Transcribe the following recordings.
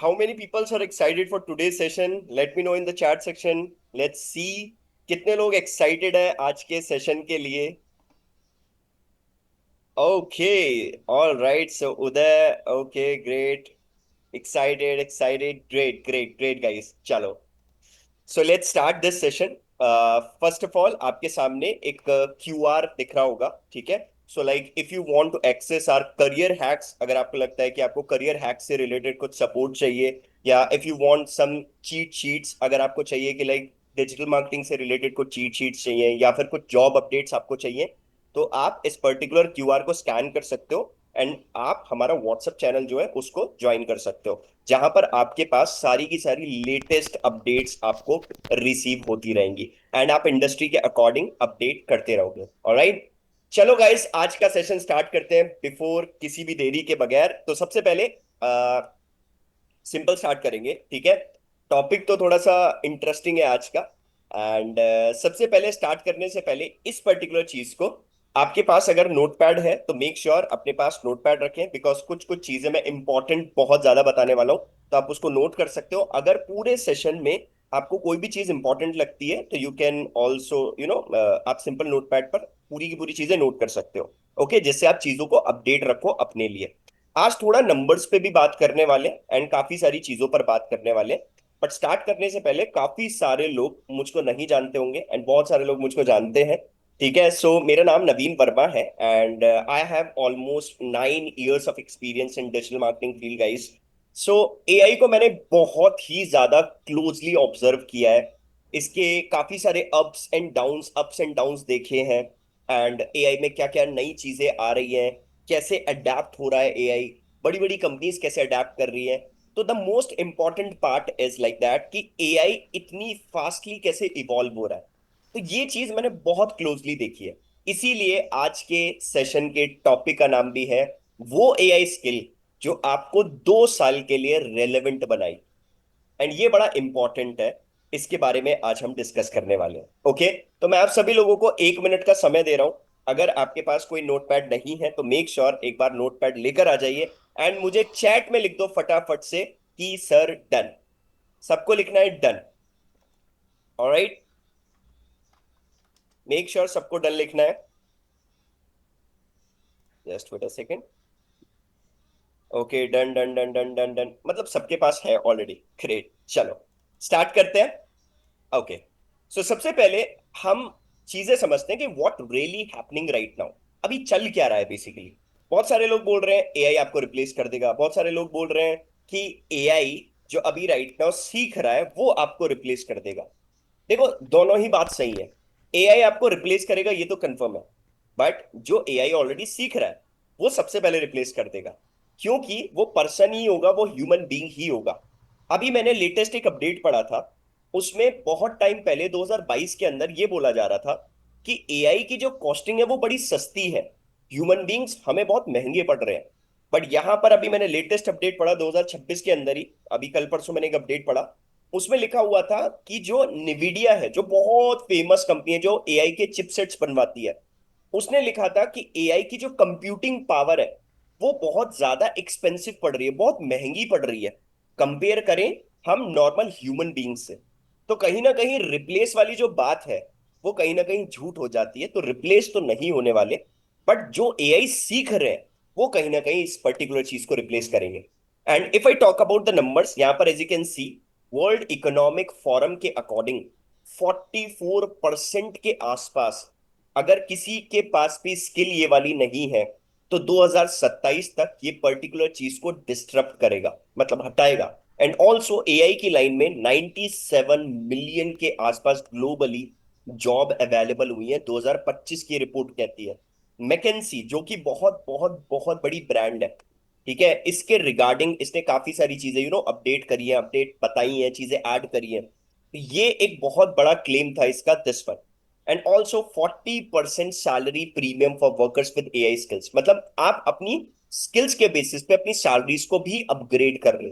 How many people are excited for today's session? Let me know in the chat section. Let's see कितने लोग excited हैं आज के session के लिए. Okay, all right. So Uday, okay, great. Excited. Great, guys. चलो. So let's start this session. First of all, आपके सामने एक QR दिख रहा होगा, ठीक है? So like if you want to access our career hacks, अगर आपको लगता है कि आपको career hacks से related कुछ support चाहिए, या if you want some cheat sheets, अगर आपको चाहिए कि like digital marketing से related कुछ cheat sheets चाहिए या फिर कुछ job updates आपको चाहिए, तो आप इस पर्टिकुलर क्यूआर को स्कैन कर सकते हो एंड आप हमारा व्हाट्सएप चैनल जो है उसको ज्वाइन कर सकते हो, जहां पर आपके पास सारी की सारी लेटेस्ट अपडेट्स आपको रिसीव होती रहेंगी एंड आप इंडस्ट्री के अकॉर्डिंग अपडेट करते रहोगे. ऑलराइट, चलो गाइस, आज का सेशन स्टार्ट करते हैं बिफोर किसी भी देरी के बगैर. तो सबसे पहले सिंपल स्टार्ट करेंगे, ठीक है? टॉपिक तो थोड़ा सा इंटरेस्टिंग है आज का. एंड सबसे पहले स्टार्ट करने से पहले इस पर्टिकुलर चीज को, आपके पास अगर नोटपैड है तो मेक श्योर अपने पास नोटपैड रखें, बिकॉज कुछ कुछ चीजें मैं इंपॉर्टेंट बहुत ज्यादा बताने वाला हूं, तो आप उसको नोट कर सकते हो. अगर पूरे सेशन में आपको कोई भी चीज इंपॉर्टेंट लगती है तो यू कैन ऑल्सो आप सिंपल नोटपैड पर पूरी की पूरी चीजें नोट कर सकते हो. ओके, जिससे आप चीजों को अपडेट रखो अपने लिए. आज थोड़ा नंबर्स पे भी बात करने वाले एंड काफी सारी चीजों पर बात करने वाले. बट स्टार्ट करने से पहले काफी सारे लोग मुझको नहीं जानते होंगे एंड बहुत सारे लोग मुझको जानते हैं, ठीक है? सो मेरा नाम नवीन वर्मा है and I have almost 9 years of experience in digital marketing field, guys. So AI को मैंने बहुत ही ज्यादा क्लोजली ऑब्जर्व किया है. इसके काफी सारे अप्स एंड डाउन्स देखे हैं. एंड एआई में क्या क्या नई चीजें आ रही हैं, कैसे अडेप्ट हो रहा है एआई, बड़ी बड़ी कंपनीज कैसे अडेप्ट कर रही हैं. तो the most important part is like that कि एआई इतनी फास्टली कैसे इवॉल्व हो रहा है. तो ये चीज मैंने बहुत क्लोजली देखी है. इसीलिए आज के सेशन के टॉपिक का नाम भी है वो एआई स्किल जो आपको 2 साल के लिए रेलेवेंट बनाई. एंड ये बड़ा इंपॉर्टेंट है, इसके बारे में आज हम डिस्कस करने वाले हैं. ओके, तो मैं आप सभी लोगों को 1 मिनट का समय दे रहा हूं. अगर आपके पास कोई नोटपैड नहीं है तो मेक श्योर एक बार नोटपैड लेकर आ जाइए एंड मुझे चैट में लिख दो फटाफट से कि सर डन. सबको लिखना है डन. ऑलराइट, मेक श्योर सबको डन लिखना है. Just wait a second. Okay, done done done done done done, मतलब सबके पास है ऑलरेडी. ग्रेट, चलो स्टार्ट करते हैं. ओके, सो सबसे पहले हम चीजें समझते हैं कि what really happening right now. अभी चल क्या रहा है बेसिकली. बहुत सारे लोग बोल रहे हैं एआई आपको रिप्लेस कर देगा, बहुत सारे लोग बोल रहे हैं कि एआई जो अभी राइट नाउ सीख रहा है वो आपको रिप्लेस कर देगा. देखो, दोनों ही बात सही है. एआई आपको रिप्लेस करेगा ये तो कंफर्म है, बट जो एआई ऑलरेडी सीख रहा है वो सबसे पहले रिप्लेस कर देगा, क्योंकि वो पर्सन ही होगा, वो ह्यूमन बीइंग ही होगा. अभी मैंने लेटेस्ट एक अपडेट पढ़ा था, उसमें बहुत टाइम पहले 2022 के अंदर ये बोला जा रहा था कि एआई की जो कॉस्टिंग है वो बड़ी सस्ती है, ह्यूमन बीइंग्स हमें बहुत महंगे पड़ रहे हैं. बट यहां पर अभी मैंने लेटेस्ट अपडेट पढ़ा 2026 के अंदर ही, अभी कल परसों मैंने एक अपडेट पढ़ा, उसमें लिखा हुआ था कि जो निविडिया है, जो बहुत फेमस कंपनी है जो एआई के चिपसेट्स बनवाती है, उसने लिखा था कि एआई की जो कंप्यूटिंग पावर है वो बहुत ज्यादा एक्सपेंसिव पड़ रही है, बहुत महंगी पड़ रही है कंपेयर करें हम नॉर्मल ह्यूमन बीइंग से. तो कहीं ना कहीं रिप्लेस वाली जो बात है वो कहीं ना कहीं झूठ हो जाती है. तो रिप्लेस तो नहीं होने वाले, बट जो एआई सीख रहे हैं वो कहीं ना कहीं इस पर्टिकुलर चीज को रिप्लेस करेंगे. And if I talk about the numbers, यहाँ पर as you can see, world economic forum के अकॉर्डिंग 44% के आसपास, अगर किसी के पास भी स्किल ये वाली नहीं है तो 2027 तक ये पर्टिकुलर चीज को डिस्टरप्ट करेगा, मतलब हटाएगा. एंड ऑल्सो एआई की लाइन में 97 मिलियन के आसपास ग्लोबली जॉब अवेलेबल हुई है, 2025 की रिपोर्ट कहती है. मैकेंसी जो कि बहुत बहुत बहुत बड़ी ब्रांड है, ठीक है, इसके रिगार्डिंग इसने काफी सारी चीजें अपडेट करी है, अपडेट बताई है, चीजें ऐड करी है. तो ये एक बहुत बड़ा क्लेम था इसका दिस पर. And also 40% salary premium for workers with AI skills, मतलब आप अपनी स्किल्स के बेसिस पे अपनी सैलरीज को भी अपग्रेड कर रहे.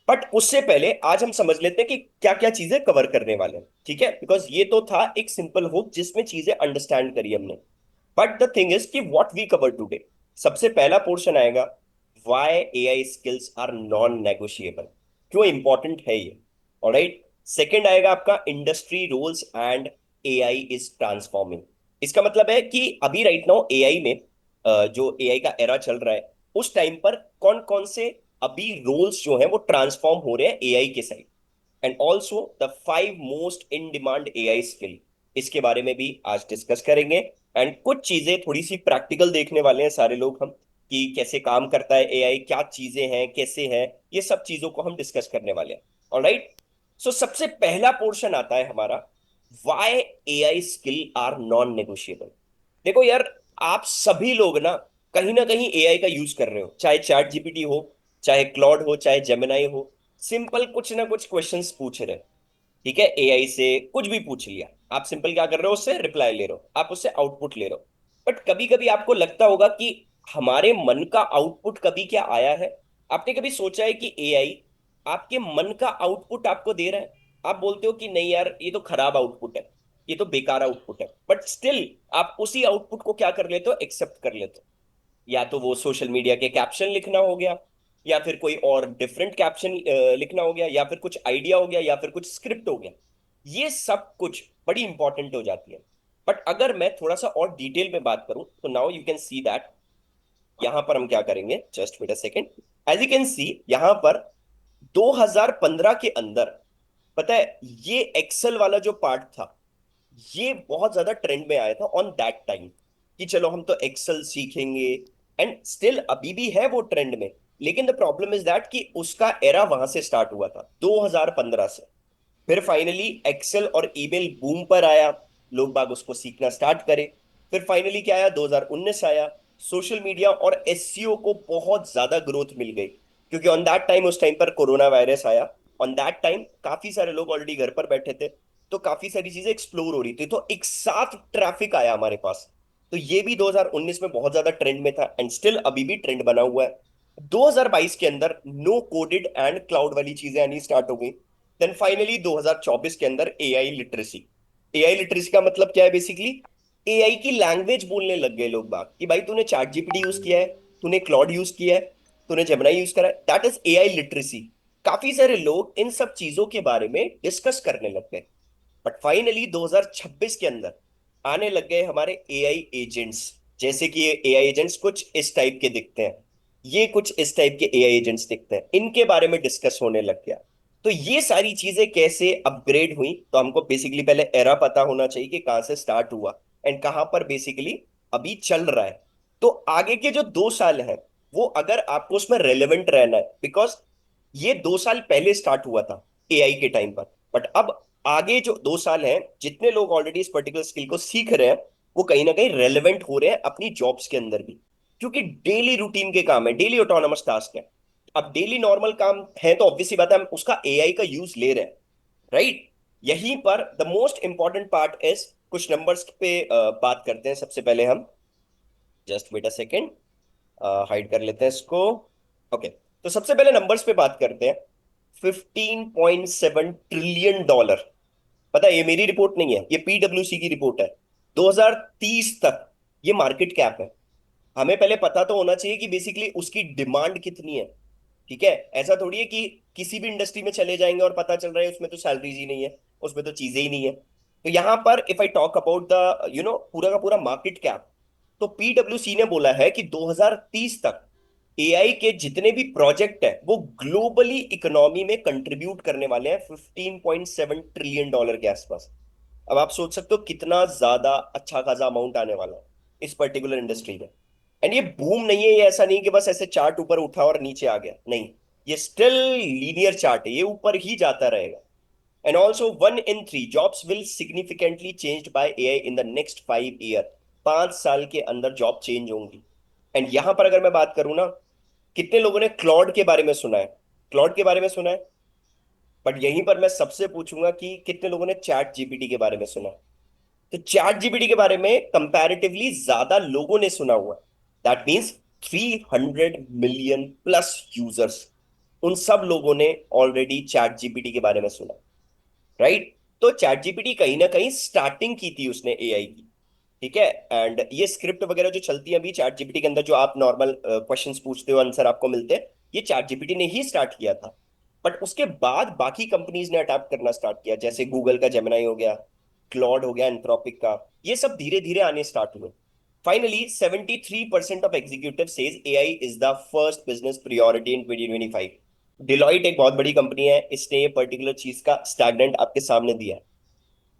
बट उससे पहले आज हम समझ लेते हैं कि क्या क्या चीजें कवर करने वाले हैं, ठीक है? बिकॉज ये तो था एक सिंपल हुक जिसमें चीजें अंडरस्टैंड करी हमने. बट द थिंग इज कि व्हाट वी कवर टुडे, सबसे पहला पोर्शन आएगा why AI skills are non negotiable. क्यों इंपॉर्टेंट है ये। ऑलराइट। सेकंड आएगा आपका industry roles and AI is transforming. इसका मतलब है कि अभी राइट नाउ एआई में जो एआई का एरा चल रहा है उस टाइम पर कौन कौन से अभी रोल्स जो हैं वो ट्रांसफॉर्म हो रहे हैं एआई के side. And also the 5 most in demand AI skill, इसके बारे में भी आज डिस्कस करेंगे। एंड कुछ चीजें थोड़ी सी प्रैक्टिकल देखने वाले हैं सारे लोग हम, कि कैसे काम करता है एआई, क्या चीजें हैं, कैसे हैं, ये सब चीजों को हम डिस्कस करने वाले हैं। ऑलराइट। सो सबसे पहला पोर्शन आता है हमारा, why AI skill are non negotiable. देखो यार, आप सभी लोग ना कहीं एआई का यूज कर रहे हो, चाहे चैट जीपीटी हो, चाहे क्लॉड हो, चाहे जेमिनाई हो। सिंपल कुछ ना कुछ क्वेश्चंस पूछ रहे हो, ठीक है, एआई से कुछ भी पूछ लिया। आप सिंपल क्या कर रहे हो, उससे रिप्लाई ले रहे हो, आप उससे आउटपुट ले रहे हो। बट कभी कभी आपको लगता होगा कि हमारे मन का आउटपुट कभी क्या आया है। आपने कभी सोचा है कि एआई आपके मन का आउटपुट आपको दे रहा है? आप बोलते हो कि नहीं यार, ये तो खराब आउटपुट है, ये तो बेकार आउटपुट है, बट स्टिल आप उसी आउटपुट को क्या कर लेते हो, एक्सेप्ट कर लेते हो। या तो वो सोशल मीडिया के कैप्शन लिखना हो गया, या फिर कोई और डिफरेंट कैप्शन लिखना हो गया, या फिर कुछ आइडिया हो गया, या फिर कुछ स्क्रिप्ट हो गया। ये सब कुछ बड़ी इंपॉर्टेंट हो जाती है। बट अगर मैं थोड़ा सा और डिटेल में बात करूं तो now you can see that, यहां पर हम क्या करेंगे, just wait a second. As you can see यहां पर 2015 के अंदर, पता है, ये एक्सेल वाला जो पार्ट था ये बहुत ज्यादा ट्रेंड में आया था ऑन दैट टाइम, कि चलो हम तो एक्सेल सीखेंगे। एंड स्टिल अभी भी है वो ट्रेंड में। लेकिन द प्रॉब्लम इज दैट कि उसका एरा वहां से स्टार्ट हुआ था 2015 से। फिर फाइनली एक्सेल और ईमेल बूम पर आया, लोग बाग उसको सीखना स्टार्ट करे। फिर फाइनली क्या आया, 2019 आया, सोशल मीडिया और एसईओ को बहुत ज्यादा ग्रोथ मिल गई, क्योंकि ऑन दैट टाइम, उस टाइम पर कोरोना वायरस आया। ऑन दैट टाइम काफी सारे लोग ऑलरेडी घर पर बैठे थे, तो काफी सारी चीजें एक्सप्लोर हो रही थी, तो एक साथ ट्रैफिक आया हमारे पास। तो ये भी 2019 में बहुत ज्यादा ट्रेंड में था, एंड स्टिल अभी भी ट्रेंड बना हुआ है। 2022 के अंदर नो कोडेड एंड क्लाउड वाली चीजें आनी स्टार्ट हो गई। देन फाइनली 2024 के अंदर एआई लिटरेसी। एआई लिटरेसी का मतलब क्या है, बेसिकली एआई की लैंग्वेज बोलने लग गए लोग बाग, कि भाई तूने चैट जीपीटी यूज किया है, तूने क्लॉड यूज किया है, तूने जेमिनाई यूज करा है, दैट इज एआई लिटरेसी। काफी सारे लोग इन सब चीजों के बारे में डिस्कस करने लग गए। बट फाइनली 2026 के अंदर आने लग गए हमारे एआई एजेंट्स। जैसे कि ये एआई एजेंट्स कुछ इस टाइप के दिखते हैं, ये कुछ इस टाइप के एआई एजेंट्स दिखते हैं, इनके बारे में डिस्कस होने लग गया। तो ये सारी चीजें कैसे अपग्रेड हुई, तो हमको बेसिकली पहले एरा पता होना चाहिए कि कहाँ से स्टार्ट हुआ एंड कहाँ पर बेसिकली अभी चल रहा है। तो आगे के जो 2 साल हैं, वो अगर आपको उसमें रेलेवेंट रहना है, बिकॉज ये 2 साल पहले स्टार्ट हुआ था एआई के टाइम पर, बट अब आगे जो 2 साल हैं, जितने लोग ऑलरेडी इस पर्टिकुलर स्किल को सीख रहे हैं, वो कहीं ना कहीं रेलेवेंट हो रहे हैं अपनी जॉब्स के अंदर भी। क्योंकि डेली रूटीन के काम है, डेली ऑटोनोमस टास्क है। अब डेली नॉर्मल काम है तो ऑब्वियसली बात है हम उसका एआई का यूज ले रहे हैं, राइट। यहीं पर the most important part is, कुछ नंबर्स पे बात करते हैं सबसे पहले हम। Just wait a second, hide कर लेते हैं इसको। ओके, तो सबसे पहले नंबर्स पे बात करते हैं। 15.7 ट्रिलियन डॉलर। पता है, ये मेरी रिपोर्ट नहीं है, ये पीडब्ल्यूसी की रिपोर्ट है। 2030 तक ये मार्केट कैप है। हमें पहले पता तो होना चाहिए कि बेसिकली उसकी डिमांड कितनी है। ठीक है, ऐसा थोड़ी है कि किसी भी इंडस्ट्री में चले जाएंगे और पता चल रहा है उसमें तो सैलरीज ही नहीं है, उसमें तो चीजें ही नहीं है। तो यहां पर if I talk about the पूरा का पूरा मार्केट कैप, तो पीडब्ल्यूसी ने बोला है कि 2030 तक एआई के जितने भी प्रोजेक्ट है वो ग्लोबली इकोनॉमी में कंट्रीब्यूट करने वाले हैं 15.7 ट्रिलियन डॉलर के आसपास। अब आप सोच सकते हो कितना ज्यादा अच्छा खासा अमाउंट आने वाला है इस पर्टिकुलर इंडस्ट्री में। एंड ये बूम नहीं है, ये ऐसा नहीं कि बस ऐसे चार्ट ऊपर उठा और नीचे आ गया, नहीं। ये स्टिल लीनियर चार्ट है, ये ऊपर ही जाता रहेगा। And also 1 in 3 jobs will significantly changed by AI in the next 5 year. 5 साल के अंदर जॉब चेंज होंगी। एंड यहां पर अगर मैं बात करूं ना, कितने लोगों ने क्लॉड के बारे में सुना है? क्लॉड के बारे में सुना है। बट यहीं पर मैं सबसे पूछूंगा कि कितने लोगों ने चैट जीपीटी के बारे में सुना है? तो चैट जीपीटी के बारे में कंपैरेटिवली ज्यादा लोगों ने सुना हुआ है। That means 300 million plus users, उन सब लोगों ने ऑलरेडी चैट जीपीटी के बारे में सुना, राइट। तो चैट जीपीटी कहीं ना कहीं स्टार्टिंग की थी उसने एआई की, ठीक है। एंड ये स्क्रिप्ट वगैरह जो चलती है अभी चैट जीपीटी के अंदर, जो आप नॉर्मल क्वेश्चंस पूछते हो आंसर आपको मिलते हैं, ये चैट जीपीटी ने ही स्टार्ट किया था। बट उसके बाद बाकी कंपनीज ने अडॉप्ट करना स्टार्ट किया, जैसे गूगल का जेमिनाई हो गया, क्लॉड हो गया, एंथ्रोपिक का। ये सब धीरे धीरे आने स्टार्ट हुए। Finally 73% of executive says AI is the first business priority in 2025। Deloitte एक बहुत बड़ी कंपनी है, इसने ये पर्टिकुलर चीज का स्टैंडर्ड आपके सामने दिया है।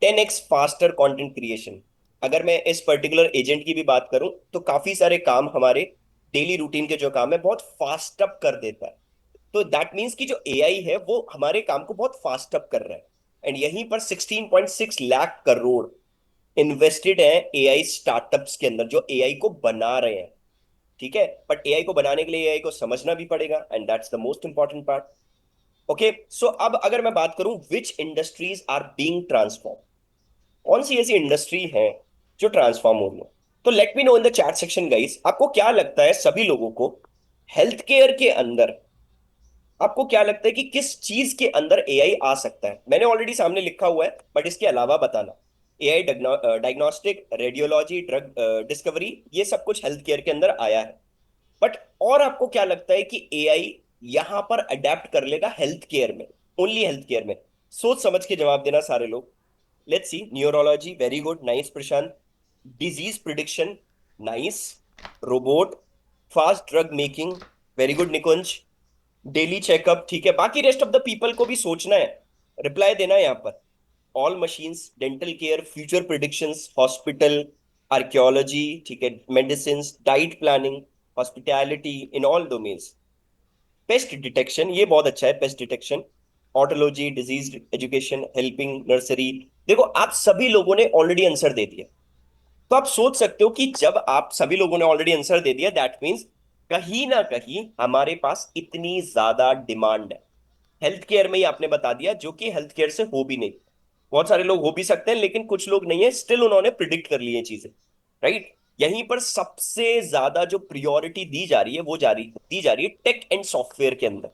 10x faster content creation. अगर मैं इस पर्टिकुलर एजेंट की भी बात करूं तो काफी सारे काम हमारे डेली रूटीन के जो काम है बहुत फास्ट अप कर देता है। तो दैट मीन्स कि जो एआई है वो हमारे काम को बहुत फास्ट अप कर रहा है। एंड यहीं पर 16.6 लाख करोड़ इन्वेस्टेड है एआई स्टार्टअप्स के अंदर जो एआई को बना रहे हैं। ठीक है, बट एआई को बनाने के लिए एआई को समझना भी पड़ेगा, and that's the most important part. Okay, so अब अगर मैं बात करूं which industries are being transform, कौन सी ऐसी इंडस्ट्री है जो ट्रांसफॉर्म हो रही है, तो let me know in the chat section guys, आपको क्या लगता है सभी लोगों को हेल्थ केयर के अंदर, आपको क्या लगता है कि किस चीज के अंदर एआई आ सकता है? मैंने ऑलरेडी सामने लिखा हुआ है, बट इसके अलावा बताना। AI diagnostic, radiology, drug discovery, ये सब कुछ हेल्थ केयर के अंदर आया है। बट और आपको क्या लगता है कि एआई यहां पर अडेप्ट कर लेगा हेल्थ केयर में, ओनली हेल्थ केयर में? सोच समझ के जवाब देना सारे लोग। Let's see. Neurology, very good, nice Prashant. Disease prediction, nice. Robot, fast drug making, very good Nikunj. Daily checkup, ठीक है। बाकी रेस्ट ऑफ द पीपल को भी सोचना है, रिप्लाई देना है यहाँ पर। All machines, dental care, future predictions, hospital, archaeology, ठीक है, medicine, diet planning, hospitality in all domains. Paste detection, ये बहुत अच्छा है, paste detection. ऑटोलॉजी, disease education, helping nursery. देखो आप सभी लोगों ने ऑलरेडी आंसर दे दिया। तो आप सोच सकते हो कि जब आप सभी लोगों ने ऑलरेडी आंसर दे दिया, दैट मीन्स कहीं ना कहीं हमारे पास इतनी ज्यादा डिमांड है। हेल्थ केयर में ही आपने बता दिया, जो कि हेल्थ केयर से हो भी नहीं। बहुत सारे लोग हो भी सकते हैं लेकिन कुछ लोग नहीं है, स्टिल उन्होंने प्रिडिक्ट कर ली है चीजें। राइट। यहीं पर सबसे ज्यादा जो प्रियोरिटी दी जा रही है वो दी जा रही है टेक एंड सॉफ्टवेयर के अंदर।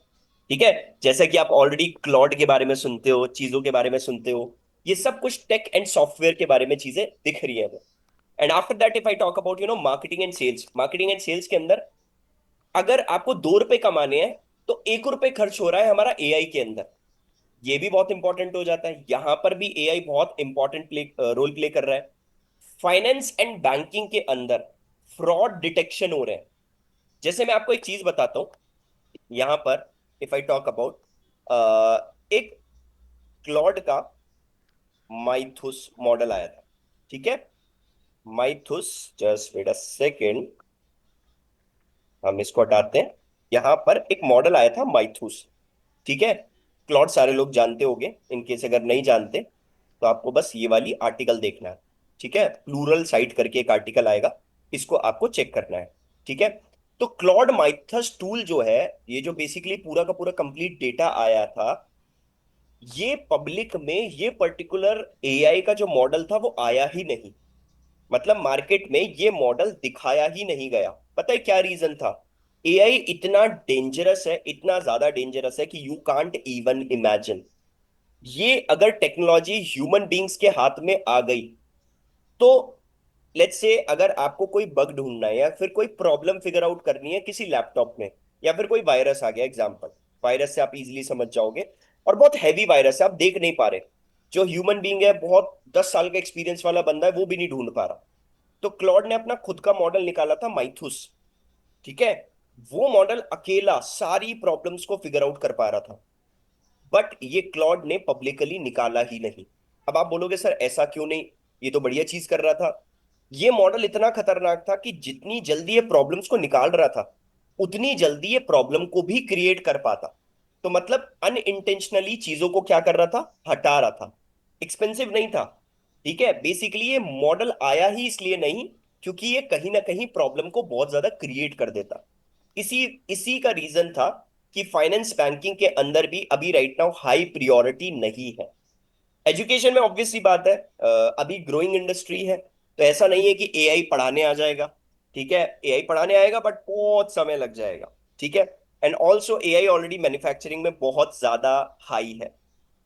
ठीक है। जैसे कि आप ऑलरेडी क्लॉड के बारे में सुनते हो, चीजों के बारे में सुनते हो, ये सब कुछ टेक एंड सॉफ्टवेयर के बारे में चीजें दिख रही है। And after that if I talk about marketing and sales, marketing and sales के अंदर अगर आपको 2 रुपए कमाने हैं तो 1 रुपए खर्च हो रहा है हमारा एआई के अंदर। ये भी बहुत इंपॉर्टेंट हो जाता है, यहां पर भी एआई बहुत इंपॉर्टेंट रोल प्ले कर रहा है। फाइनेंस एंड बैंकिंग के अंदर फ्रॉड डिटेक्शन हो रहे हैं। जैसे मैं आपको एक चीज बताता हूं, यहां पर इफ आई टॉक अबाउट एक क्लॉड का माइथुस मॉडल आया था। ठीक है, माइथुस, जस्ट वेट अ सेकेंड, हम इसको हटाते हैं। यहां पर एक मॉडल आया था माइथुस। ठीक है। क्लॉड सारे लोग जानते होंगे, इनकेस अगर नहीं जानते तो आपको बस ये वाली आर्टिकल देखना है। ठीक है, प्लूरल साइट करके एक आर्टिकल आएगा, इसको आपको चेक करना है। ठीक है। तो क्लॉड माइथस टूल जो है, ये जो बेसिकली पूरा का पूरा कंप्लीट डेटा आया था, ये पब्लिक में ये पर्टिकुलर एआई का जो मॉडल था वो आया ही नहीं। मतलब मार्केट में ये मॉडल दिखाया ही नहीं गया। पता है क्या रीजन था? एआई इतना डेंजरस है, इतना ज्यादा डेंजरस है कि यू कांट इवन इमेजिन। ये अगर टेक्नोलॉजी ह्यूमन बींग्स के हाथ में आ गई तो लेट्स से अगर आपको कोई बग ढूंढना है या फिर कोई प्रॉब्लम फिगर आउट करनी है किसी लैपटॉप में, या फिर कोई वायरस आ गया एग्जांपल, वायरस से आप इजीली समझ जाओगे, और बहुत हैवी वायरस है, आप देख नहीं पा रहे, जो ह्यूमन बींग है, बहुत 10 साल का एक्सपीरियंस वाला बंदा है, वो भी नहीं ढूंढ पा रहा। तो क्लॉड ने अपना खुद का मॉडल निकाला था माइथुस। ठीक है। वो मॉडल अकेला सारी प्रॉब्लम्स को फिगर आउट कर पा रहा था, बट ये क्लॉड ने पब्लिकली निकाला ही नहीं। अब आप बोलोगे सर ऐसा क्यों नहीं, ये तो बढ़िया चीज कर रहा था। ये मॉडल इतना खतरनाक था कि जितनी जल्दी ये प्रॉब्लम्स को निकाल रहा था उतनी जल्दी ये प्रॉब्लम को भी क्रिएट कर पाता। तो मतलब अनइंटेंशनली चीजों को क्या कर रहा था, हटा रहा था। एक्सपेंसिव नहीं था। ठीक है, बेसिकली ये मॉडल आया ही इसलिए नहीं क्योंकि ये कहीं ना कहीं प्रॉब्लम को बहुत ज्यादा क्रिएट कर देता। इसी इसी का रीजन था कि फाइनेंस बैंकिंग के अंदर भी अभी राइट नाउ हाई प्रियोरिटी नहीं है। एजुकेशन में ऑब्वियस सी बात है, अभी ग्रोइंग इंडस्ट्री है, तो ऐसा नहीं है कि एआई पढ़ाने आ जाएगा। ठीक है, एआई पढ़ाने आएगा बट बहुत समय लग जाएगा। ठीक है। And also AI already manufacturing में बहुत ज्यादा हाई है।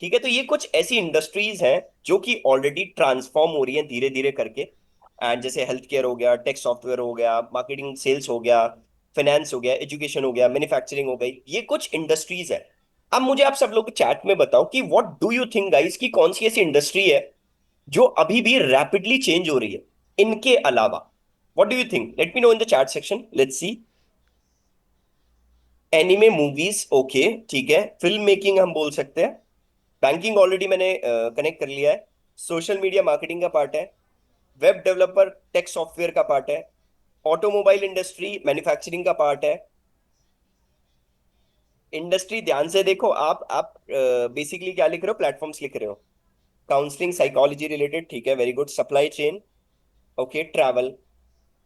ठीक है, तो ये कुछ ऐसी इंडस्ट्रीज हैं जो कि ऑलरेडी ट्रांसफॉर्म हो रही हैं धीरे धीरे करके। एंड जैसे हेल्थ केयर हो गया, टेक सॉफ्टवेयर हो गया, मार्केटिंग सेल्स हो गया, फाइनेंस हो गया, एजुकेशन हो गया, मैन्युफैक्चरिंग हो गई, ये कुछ इंडस्ट्रीज है। अब मुझे आप सब लोग चैट में बताओ कि what do you think guys, कि कौन सी ऐसी इंडस्ट्री है जो अभी भी रैपिडली चेंज हो रही है इनके अलावा। What do you think, let me know in the chat section, let's see. Anime, movies, okay ठीक है। फिल्म मेकिंग हम बोल सकते हैं। बैंकिंग ऑलरेडी मैंने कनेक्ट कर लिया है। सोशल मीडिया मार्केटिंग का पार्ट है। वेब डेवलपर टेक सॉफ्टवेयर का पार्ट है। ऑटोमोबाइल इंडस्ट्री मैन्युफैक्चरिंग का पार्ट है। इंडस्ट्री ध्यान से देखो, आप बेसिकली क्या लिख रहे हो, प्लेटफॉर्म्स लिख रहे हो। काउंसलिंग, साइकोलॉजी रिलेटेड, ठीक है, very good. Supply chain, okay. Travel,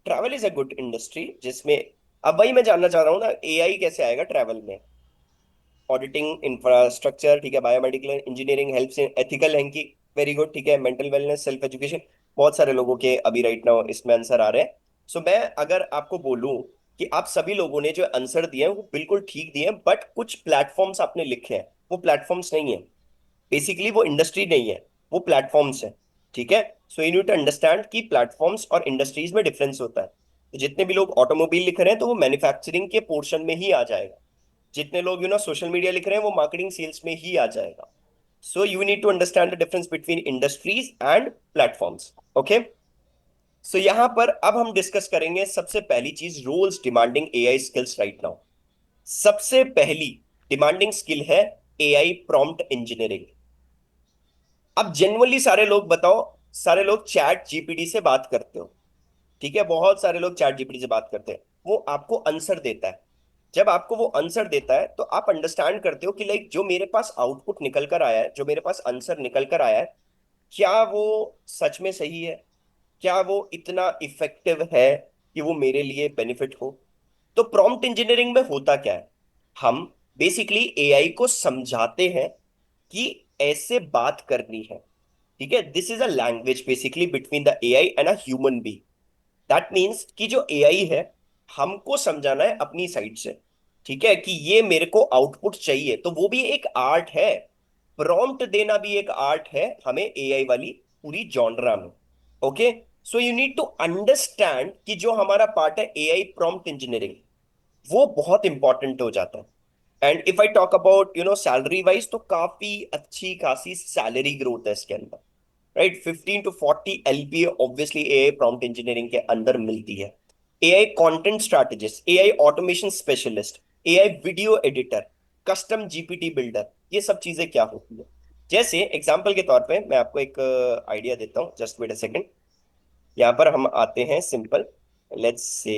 travel is a good industry जिसमें, अब वही मैं जानना चाह रहा हूँ ना, एआई कैसे आएगा ट्रैवल में। ऑडिटिंग, इंफ्रास्ट्रक्चर, ठीक है। बायोमेडिकल इंजीनियरिंग, हेल्थ से एथिकल हैंकी, वेरी गुड, ठीक है। मेंटल वेलनेस, सेल्फ एजुकेशन, बहुत सारे लोगों के अभी राइट नाउ इसमें आंसर आ रहे हैं। सो मैं अगर आपको बोलूं कि आप सभी लोगों ने जो आंसर दिए हैं वो बिल्कुल ठीक दिए हैं, बट कुछ प्लेटफॉर्म्स आपने लिखे हैं, वो प्लेटफॉर्म्स नहीं है। बेसिकली वो इंडस्ट्री नहीं है, वो प्लेटफॉर्म्स है। ठीक है। So you need to understand कि प्लेटफॉर्म्स और इंडस्ट्रीज में डिफरेंस होता है। तो जितने भी लोग ऑटोमोबाइल लिख रहे हैं तो वो मैन्युफैक्चरिंग के पोर्शन में ही आ जाएगा। जितने लोग सोशल मीडिया लिख रहे हैं वो मार्केटिंग सेल्स में ही आ जाएगा। So you need to understand the difference between industries and platforms, okay. सो यहां पर अब हम डिस्कस करेंगे सबसे पहली चीज, roles demanding AI skills right now. सबसे पहली डिमांडिंग स्किल है एआई प्रॉम्प्ट इंजीनियरिंग। अब जेनुअनली सारे लोग बताओ, सारे लोग चैट जीपीटी से बात करते हो, ठीक है, बहुत सारे लोग चैट जीपीटी से बात करते हैं। वो आपको आंसर देता है। जब आपको वो आंसर देता है तो आप अंडरस्टैंड करते हो कि लाइक जो मेरे पास आउटपुट निकल कर आया है, जो मेरे पास आंसर निकल कर आया है, क्या वो सच में सही है, क्या वो इतना इफेक्टिव है कि वो मेरे लिए बेनिफिट हो। तो प्रॉम्प्ट इंजीनियरिंग में होता क्या है, हम बेसिकली एआई को समझाते हैं कि ऐसे बात करनी है। ठीक है, this is a language basically between the AI and a human being. That means कि जो एआई है, हमको समझाना है अपनी साइड से, ठीक है, कि ये मेरे को आउटपुट चाहिए, तो वो भी एक आर्ट है। प्रॉम्प्ट देना भी एक आर्ट है हमें एआई वाली पूरी जॉनरा में। Okay. So you need to understand कि जो हमारा पार्ट है एआई प्रॉम्प्ट इंजीनियरिंग, वो बहुत इंपॉर्टेंट हो जाता है। And if I talk about salary wise, तो काफी अच्छी खासी सैलरी ग्रोथ है इसके अंदर। Right, 15 to 40 LPA obviously AI prompt engineering के अंदर मिलती है। AI content strategist, AI automation specialist, AI video editor, custom GPT builder, ये सब चीजें क्या होती है। जैसे एग्जांपल के तौर पे मैं आपको एक आइडिया देता हूँ, जस्ट वेट अ सेकंड। यहाँ पर हम आते हैं सिंपल, लेट्स से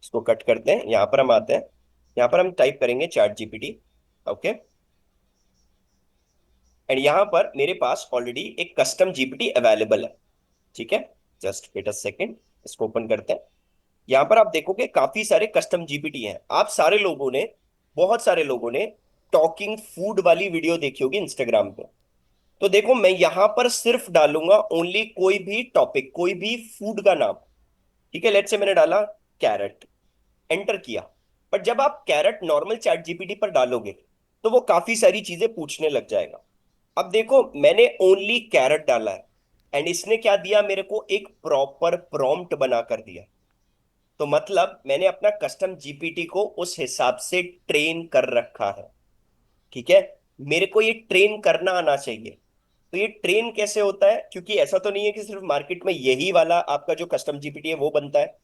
इसको कट करते हैं, यहाँ पर हम आते हैं, यहाँ पर हम टाइप करेंगे चैट जीपीटी, ओके। एंड यहाँ पर मेरे पास ऑलरेडी एक कस्टम जीपीटी अवेलेबल है, ठीक है। जस्ट वेट अ सेकेंड, इसको ओपन करते हैं। यहां पर आप देखोगे काफी सारे कस्टम जीपीटी हैं। आप सारे लोगों ने, बहुत सारे लोगों ने टॉकिंग फूड वाली वीडियो देखी होगी इंस्टाग्राम पे। तो देखो मैं यहां पर सिर्फ डालूंगा ओनली कोई भी टॉपिक, कोई भी फूड का नाम, ठीक है। लेट्स से मैंने डाला कैरेट, एंटर किया। पर जब आप कैरेट नॉर्मल चैट जीपीटी पर डालोगे तो वो काफी सारी चीजें पूछने लग जाएगा। अब देखो मैंने ओनली कैरेट डाला है, एंड इसने क्या दिया मेरे को, एक प्रॉपर प्रॉम्प्ट बना कर दिया। तो मतलब मैंने अपना कस्टम जीपीटी को उस हिसाब से ट्रेन कर रखा है, ठीक है। मेरे को ये ट्रेन करना आना चाहिए। तो ये ट्रेन कैसे होता है, क्योंकि ऐसा तो नहीं है कि सिर्फ मार्केट में यही वाला आपका जो कस्टम जीपीटी है वो बनता है।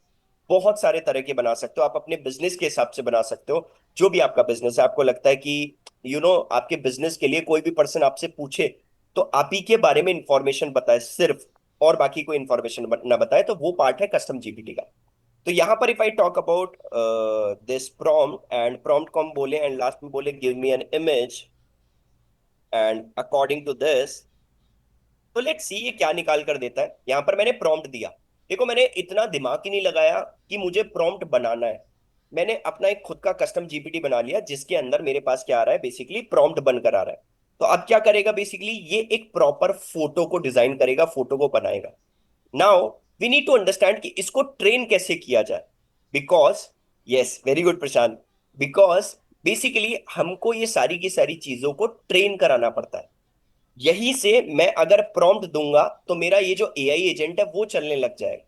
बहुत सारे तरह के बना सकते हो आप, अपने बिजनेस के हिसाब से बना सकते हो। जो भी आपका बिजनेस है, आपको लगता है कि आपके बिजनेस के लिए कोई भी पर्सन आपसे पूछे तो आप ही के बारे में इंफॉर्मेशन बताए सिर्फ, और बाकी कोई इंफॉर्मेशन ना बताए, तो वो पार्ट है कस्टम जीपीटी का। तो यहां पर if I talk about this prompt, and prompt को हम बोले एंड लास्ट में बोले give me an image and according to this, तो लेट्स सी ये क्या निकाल कर देता है। यहां पर मैंने प्रॉम्प्ट दिया। देखो मैंने इतना दिमाग ही नहीं लगाया कि मुझे प्रॉम्प्ट बनाना है। मैंने अपना एक खुद का कस्टम जीपीटी बना लिया जिसके अंदर मेरे पास क्या आ रहा है, बेसिकली प्रॉम्प्ट बनकर आ रहा है। तो अब क्या करेगा, बेसिकली ये एक प्रॉपर फोटो को डिजाइन करेगा, फोटो को बनाएगा। Now we need to understand कि इसको ट्रेन कैसे किया जाए। Because, yes very good Prashant, because basically हमको ये सारी की सारी चीजों को ट्रेन कराना पड़ता है। यहीं से मैं अगर प्रॉम्प्ट दूंगा तो मेरा ये जो एआई एजेंट है वो चलने लग जाएगा।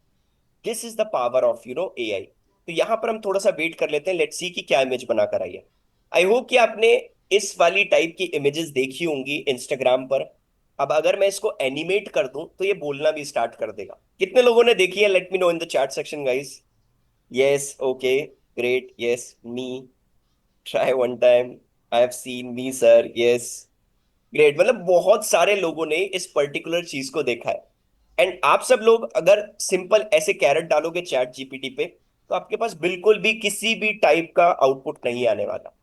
This is the power of AI. तो यहां पर हम थोड़ा सा वेट कर लेते हैं, लेट्स सी कि क्या इमेज बनाकर आई है। आई होप कि आपने इस वाली टाइप की इमेजेस देखी होंगी इंस्टाग्राम पर। अब अगर मैं इसको एनिमेट कर दूं तो ये बोलना भी स्टार्ट कर देगा। कितने लोगों ने देखी है? Let me know in the chat section guys. Yes, okay, great, yes me, try one time, I have seen me sir, yes, great. मतलब बहुत सारे लोगों ने इस पर्टिकुलर चीज को देखा है। एंड आप सब लोग अगर सिंपल ऐसे कैरेट डालोगे चैट जीपीटी पे, तो आपके पास बिल्कुल भी किसी भी टाइप का आउटपुट नहीं आने वाला।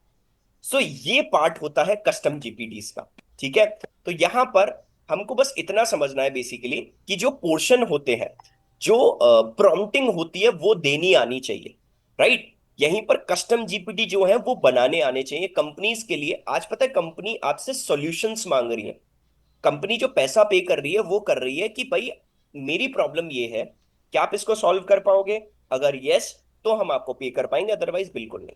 सो ये पार्ट होता है कस्टम जीपीटीज का। ठीक है, तो यहां पर हमको बस इतना समझना है बेसिकली कि जो पोर्शन होते हैं, जो प्रॉम्प्टिंग होती है वो देनी आनी चाहिए, राइट। यहीं पर कस्टम जीपीटी जो है वो बनाने आने चाहिए कंपनीज के लिए। आज पता है कंपनी आपसे सॉल्यूशंस मांग रही है। कंपनी जो पैसा पे कर रही है वो कर रही है कि भाई मेरी प्रॉब्लम ये है, क्या आप इसको सॉल्व कर पाओगे? अगर यस, तो हम आपको पे कर पाएंगे, अदरवाइज बिल्कुल नहीं।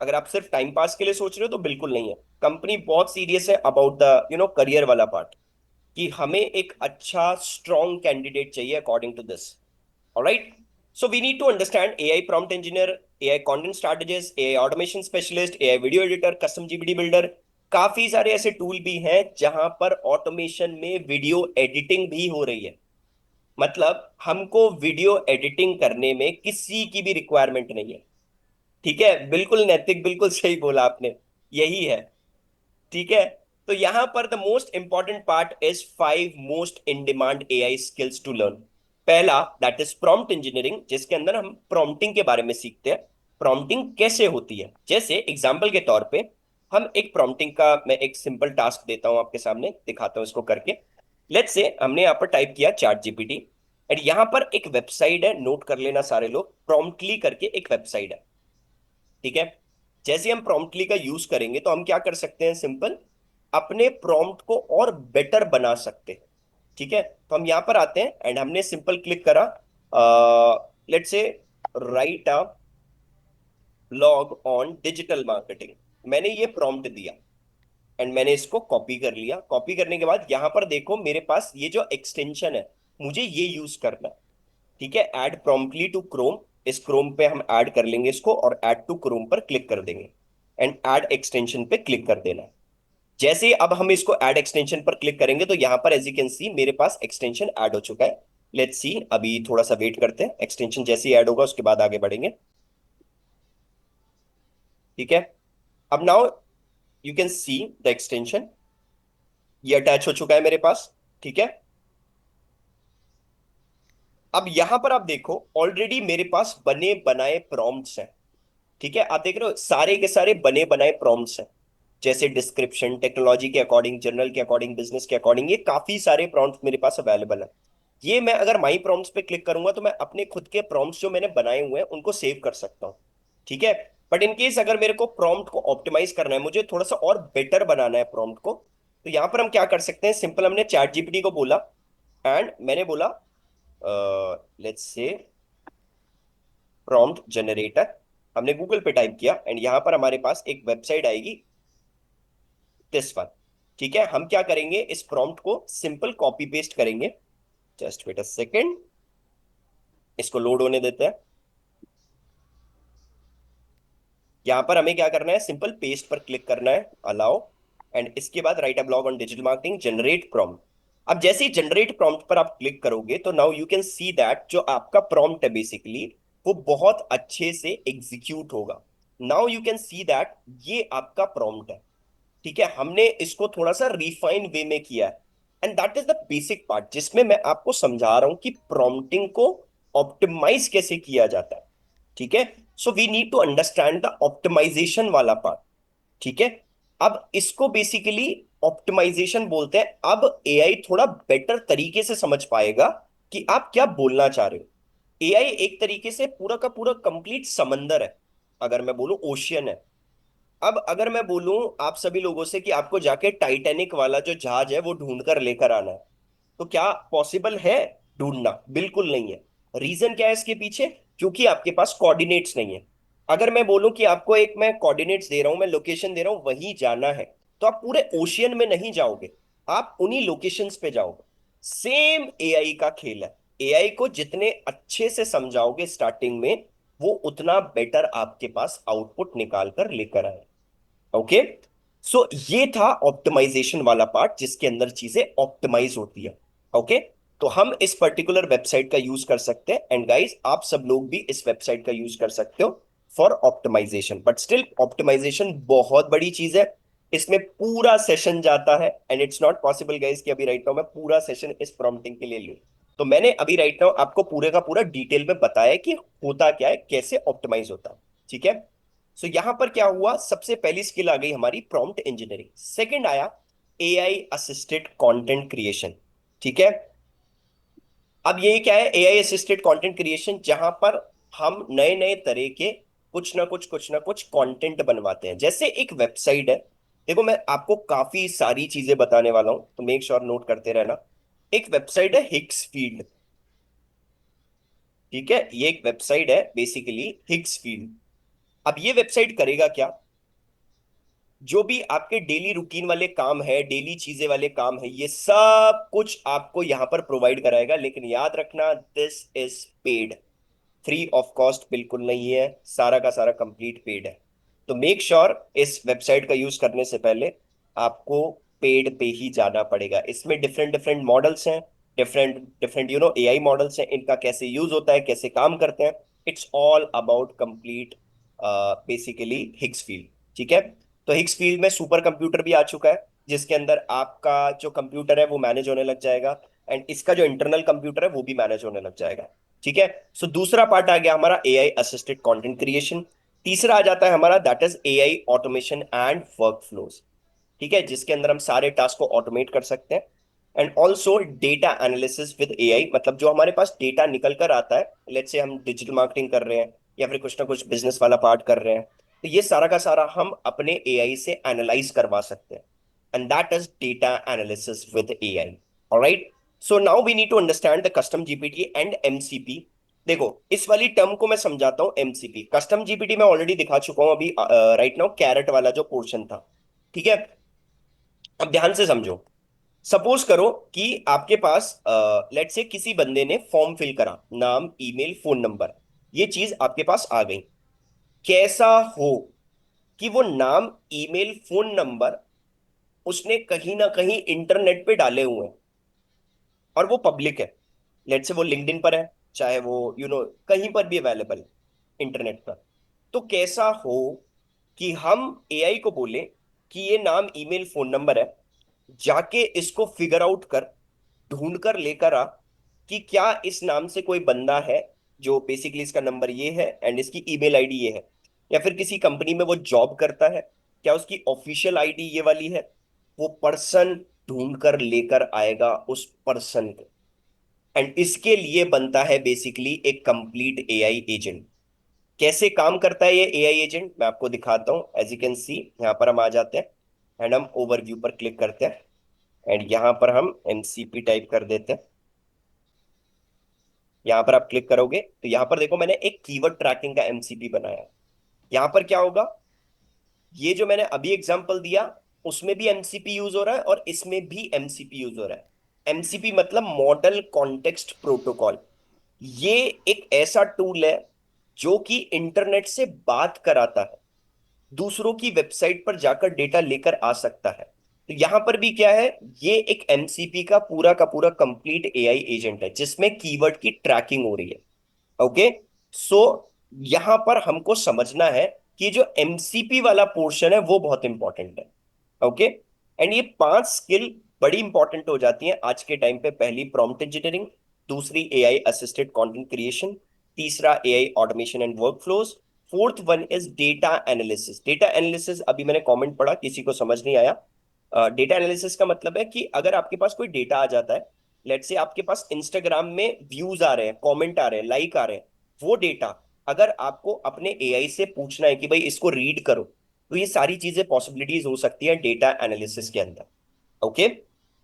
अगर आप सिर्फ टाइम पास के लिए सोच रहे हो तो बिल्कुल नहीं है। कंपनी बहुत सीरियस है अबाउट द करियर वाला पार्ट, कि हमें एक अच्छा स्ट्रॉन्ग कैंडिडेट चाहिए according to this. Alright, so we need to understand AI prompt engineer, AI content strategist, AI automation specialist, AI video editor, custom GPT builder. काफी सारे ऐसे टूल भी हैं जहां पर ऑटोमेशन में वीडियो एडिटिंग भी हो रही है। मतलब हमको वीडियो एडिटिंग करने में किसी की भी रिक्वायरमेंट नहीं है। ठीक है, बिल्कुल नैतिक, बिल्कुल सही बोला आपने, यही है। ठीक है, तो यहां पर the most important part is 5 most in demand AI skills to learn. पहला, दैट इज प्रॉम्प्ट इंजीनियरिंग, जिसके अंदर हम प्रॉम्प्टिंग के बारे में सीखते हैं। प्रॉम्प्टिंग कैसे होती है, जैसे एग्जाम्पल के तौर पे हम एक प्रॉम्प्टिंग का, मैं एक सिंपल टास्क देता हूं आपके सामने, दिखाता हूं इसको करके। लेट्स से हमने यहाँ पर टाइप किया चैट जीपीटी, एंड यहाँ पर एक वेबसाइट है, नोट कर लेना सारे लोग, प्रॉम्प्टली करके एक वेबसाइट है। ठीक है, जैसे हम प्रॉम्प्टली का यूज करेंगे तो हम क्या कर सकते हैं, सिंपल अपने प्रॉम्प्ट को और बेटर बना सकते हैं। ठीक है, तो हम यहां पर आते हैं एंड हमने सिंपल क्लिक करा, let's say right a blog on digital marketing. मैंने ये प्रॉम्प्ट दिया एंड मैंने इसको कॉपी कर लिया। कॉपी करने के बाद यहां पर देखो मेरे पास ये जो एक्सटेंशन है, मुझे ये यूज करना है। ठीक है, ऐड प्रॉम्प्टली टू क्रोम, इस क्रोम पे हम ऐड कर लेंगे इसको, और ऐड टू क्रोम पर क्लिक कर देंगे एंड ऐड एक्सटेंशन पे क्लिक कर देना है। जैसे ही अब हम इसको ऐड एक्सटेंशन पर क्लिक करेंगे तो यहां पर एज यू कैन सी मेरे पास एक्सटेंशन ऐड हो चुका है। लेट्स सी, अभी थोड़ा सा वेट करते हैं, एक्सटेंशन जैसे ही ऐड होगा उसके बाद आगे बढ़ेंगे। ठीक है, अब now you can see the extension, ये अटैच हो चुका है मेरे पास। ठीक है, अब यहां पर आप देखो ऑलरेडी मेरे पास बने बनाए प्रॉम्प्ट्स हैं। ठीक है, आप देख रहे हो सारे के सारे बने बनाए प्रॉम्प्ट्स हैं, जैसे डिस्क्रिप्शन, टेक्नोलॉजी के अकॉर्डिंग, जर्नल के अकॉर्डिंग, बिजनेस के अकॉर्डिंग, ये काफी सारे प्रॉम्प्ट्स मेरे पास अवेलेबल है। ये मैं अगर माई प्रॉम्प्ट्स पे क्लिक करूंगा तो मैं अपने खुद के प्रॉम्प्ट्स जो मैंने बनाए हुए हैं उनको सेव कर सकता हूँ। ठीक है, बट इन केस अगर मेरे को प्रॉम्प्ट को ऑप्टिमाइज करना है, मुझे थोड़ा सा और बेटर बनाना है प्रॉम्प्ट को, तो यहां पर हम क्या कर सकते हैं, सिंपल हमने चैट जीपीटी को बोला एंड मैंने बोला लेट्स से प्रॉम्प्ट जनरेटर, हमने गूगल पे टाइप किया एंड यहां पर हमारे पास एक वेबसाइट आएगी, दिस वन। ठीक है, हम क्या करेंगे, इस प्रॉम्प्ट को सिंपल कॉपी पेस्ट करेंगे। जस्ट वेट अ सेकेंड, इसको लोड होने देते हैं। यहां पर हमें क्या करना है, सिंपल पेस्ट पर क्लिक करना है, अलाउ, एंड इसके बाद right a blog on digital marketing, generate prompt. अब जैसे ही जनरेट प्रॉम्प्ट पर आप क्लिक करोगे तो now you can see that जो आपका प्रॉम्प्ट है बेसिकली वो बहुत अच्छे से एग्जीक्यूट होगा। Now you can see that ये आपका प्रॉम्प्ट है। ठीक है, हमने इसको थोड़ा सा रिफाइंड वे में किया है, and that is the basic part जिसमें मैं आपको समझा रहा हूं कि प्रॉम्प्टिंग को ऑप्टिमाइज कैसे किया जाता है। ठीक है, so we need to understand the optimisation वाला पार्ट। ठीक है, अब इसको बेसिकली ऑप्टिमाइजेशन बोलते हैं। अब एआई थोड़ा बेटर तरीके से समझ पाएगा कि आप क्या बोलना चाह रहे हो। एआई एक तरीके से पूरा का पूरा कंप्लीट समंदर है, अगर मैं बोलूं ओशियन है। अब अगर मैं बोलूं आप सभी लोगों से कि आपको जाके टाइटैनिक वाला जो जहाज है वो ढूंढ कर लेकर आना है, तो क्या पॉसिबल है ढूंढना? बिल्कुल नहीं है। रीजन क्या है इसके पीछे? क्योंकि आपके पास कोऑर्डिनेट्स नहीं है। अगर मैं बोलूं कि आपको एक मैं कोऑर्डिनेट्स दे रहा हूं, मैं लोकेशन दे रहा हूं, वहीं जाना है, तो आप पूरे ओशियन में नहीं जाओगे, आप उन्हीं लोकेशंस पे जाओगे। सेम एआई का खेल है। एआई को जितने अच्छे से समझाओगे स्टार्टिंग में, वो उतना बेटर आपके पास आउटपुट निकाल कर लेकर आए। ओके। सो ये था ऑप्टिमाइजेशन वाला पार्ट जिसके अंदर चीजें ऑप्टिमाइज होती है। ओके। तो हम इस पर्टिकुलर वेबसाइट का यूज कर सकते हैं, एंड गाइस आप सब लोग भी इस वेबसाइट का यूज कर सकते हो for optimisation. But still optimisation बहुत बड़ी चीज है, इसमें पूरा सेशन जाता है, and it's not possible guys कि अभी राइट नाउ मैं पूरा सेशन इस प्रॉम्प्टिंग के लिए लूं। तो मैंने अभी राइट नाउ आपको पूरे का पूरा डिटेल में बताया कि होता क्या है, कैसे ऑप्टिमाइज होता है। ठीक है। सो यहां पर क्या हुआ, सबसे पहली स्किल आ गई हमारी प्रॉम्प्ट इंजीनियरिंग, सेकंड आया एआई असिस्टेड कंटेंट क्रिएशन। ठीक है। अब ये क्या है, एआई असिस्टेड कंटेंट क्रिएशन, जहां पर हम नए नए तरह के कुछ ना कुछ कंटेंट बनवाते हैं। जैसे एक वेबसाइट है, देखो मैं आपको काफी सारी चीजें बताने वाला हूं, तो मेक श्योर नोट करते रहना। एक वेबसाइट है हिक्स फील्ड। ठीक है, ये एक वेबसाइट है बेसिकली हिक्स फील्ड। अब ये वेबसाइट करेगा क्या, जो भी आपके डेली रूटीन वाले काम है, डेली चीजें वाले काम है, ये सब कुछ आपको यहां पर प्रोवाइड कराएगा। लेकिन याद रखना, this is paid, free of cost बिल्कुल नहीं है, सारा का सारा कंप्लीट पेड है। तो मेक श्योर इस वेबसाइट का यूज करने से पहले आपको पेड पे ही जाना पड़ेगा। इसमें डिफरेंट डिफरेंट मॉडल्स हैं, डिफरेंट डिफरेंट एआई मॉडल्स हैं, इनका कैसे यूज होता है, कैसे काम करते हैं, it's all about complete basically Higgs field. ठीक है। तो हिग्स फील्ड में सुपर कंप्यूटर भी आ चुका है, जिसके अंदर आपका जो कंप्यूटर है वो मैनेज होने लग जाएगा, एंड इसका जो इंटरनल कंप्यूटर है वो भी मैनेज होने लग जाएगा। ठीक है। सो दूसरा पार्ट आ गया हमारा एआई असिस्टेड कंटेंट क्रिएशन। तीसरा आ जाता है हमारा, that is AI automation and work flows. ठीक है, जिसके अंदर हम सारे टास्क को ऑटोमेट कर सकते हैं। And also data analysis with AI, मतलब जो हमारे पास डेटा निकल कर आता है, लेट्स से हम डिजिटल मार्केटिंग कर रहे हैं या फिर कुछ ना कुछ बिजनेस वाला पार्ट कर रहे हैं, तो ये सारा का सारा हम अपने एआई से एनालाइज करवा सकते हैं, and that is data analysis with AI. Alright. So now we need to understand the custom GPT and MCP. देखो इस वाली टर्म को मैं समझाता हूँ। एमसीपी, कस्टम जीपीटी मैं ऑलरेडी दिखा चुका हूं अभी राइट नाउ, कैरेट वाला जो पोर्शन था। ठीक है। अब ध्यान से समझो। सपोज करो कि आपके पास लेट से किसी बंदे ने फॉर्म फिल करा, नाम ईमेल फोन नंबर, ये चीज आपके पास आ गई। कैसा हो कि वो नाम ईमेल फोन नंबर उसने कहीं ना कहीं इंटरनेट पे डाले हुए हैं, और वो पब्लिक है। लेट से वो लिंक्डइन पर है, चाहे वो कहीं पर भी अवेलेबल इंटरनेट पर। तो कैसा हो कि हम एआई को बोले कि ये नाम ईमेल फोन नंबर है, जाके इसको फिगर आउट कर, ढूंढ कर लेकर आ कि क्या इस नाम से कोई बंदा है, जो बेसिकली इसका नंबर ये है एंड इसकी ईमेल आईडी ये है, या फिर किसी कंपनी में वो जॉब करता है, क्या उसकी ऑफिशियल आईडी ये वाली है। वो पर्सन ढूंढ कर लेकर आएगा उस पर्सन को, एंड इसके लिए बनता है बेसिकली एक कंप्लीट एआई एजेंट। कैसे काम करता है ये एआई एजेंट, मैं आपको दिखाता हूं। एज यू कैन सी, यहाँ पर हम आ जाते हैं एंड हम ओवरव्यू पर क्लिक करते हैं, एंड यहाँ पर हम एमसीपी टाइप कर देते हैं। यहाँ पर आप क्लिक करोगे तो यहाँ पर देखो मैंने एक कीवर्ड ट्रैकिंग का एमसीपी बनाया है। यहाँ पर क्या होगा, ये जो मैंने अभी एग्जांपल दिया उसमें भी एमसीपी यूज हो रहा है और इसमें भी एमसीपी यूज हो रहा है। एमसीपी मतलब मॉडल कॉन्टेक्स्ट प्रोटोकॉल। ये एक ऐसा टूल है जो कि इंटरनेट से बात कराता है, दूसरों की वेबसाइट पर जाकर डेटा लेकर आ सकता है। तो यहां पर भी क्या है, ये एक एमसीपी का पूरा कंप्लीट एआई एजेंट है जिसमें कीवर्ड की ट्रैकिंग हो रही है। ओके। सो यहां पर हमको समझना है कि जो एमसीपी वाला पोर्शन है वो बहुत इंपॉर्टेंट है। ओके। एंड ये 5 स्किल बड़ी इंपॉर्टेंट हो जाती हैं आज के टाइम पे। पहली प्रॉम्प्ट इंजीनियरिंग, दूसरी एआई असिस्टेड कंटेंट क्रिएशन, तीसरा AI automation and work flows, fourth one is data analysis. Data analysis अभी मैंने कमेंट पढ़ा, किसी को समझ नहीं आया। डेटा एनालिसिस का मतलब है कि अगर आपके पास कोई डेटा आ जाता है, लेट से आपके पास इंस्टाग्राम में व्यूज आ रहे हैं, कमेंट आ रहे हैं, लाइक आ रहे हैं, वो डेटा अगर आपको अपने एआई से पूछना है कि भाई इसको रीड करो, तो ये सारी चीजें पॉसिबिलिटीज हो सकती है डेटा एनालिसिस के अंदर। ओके।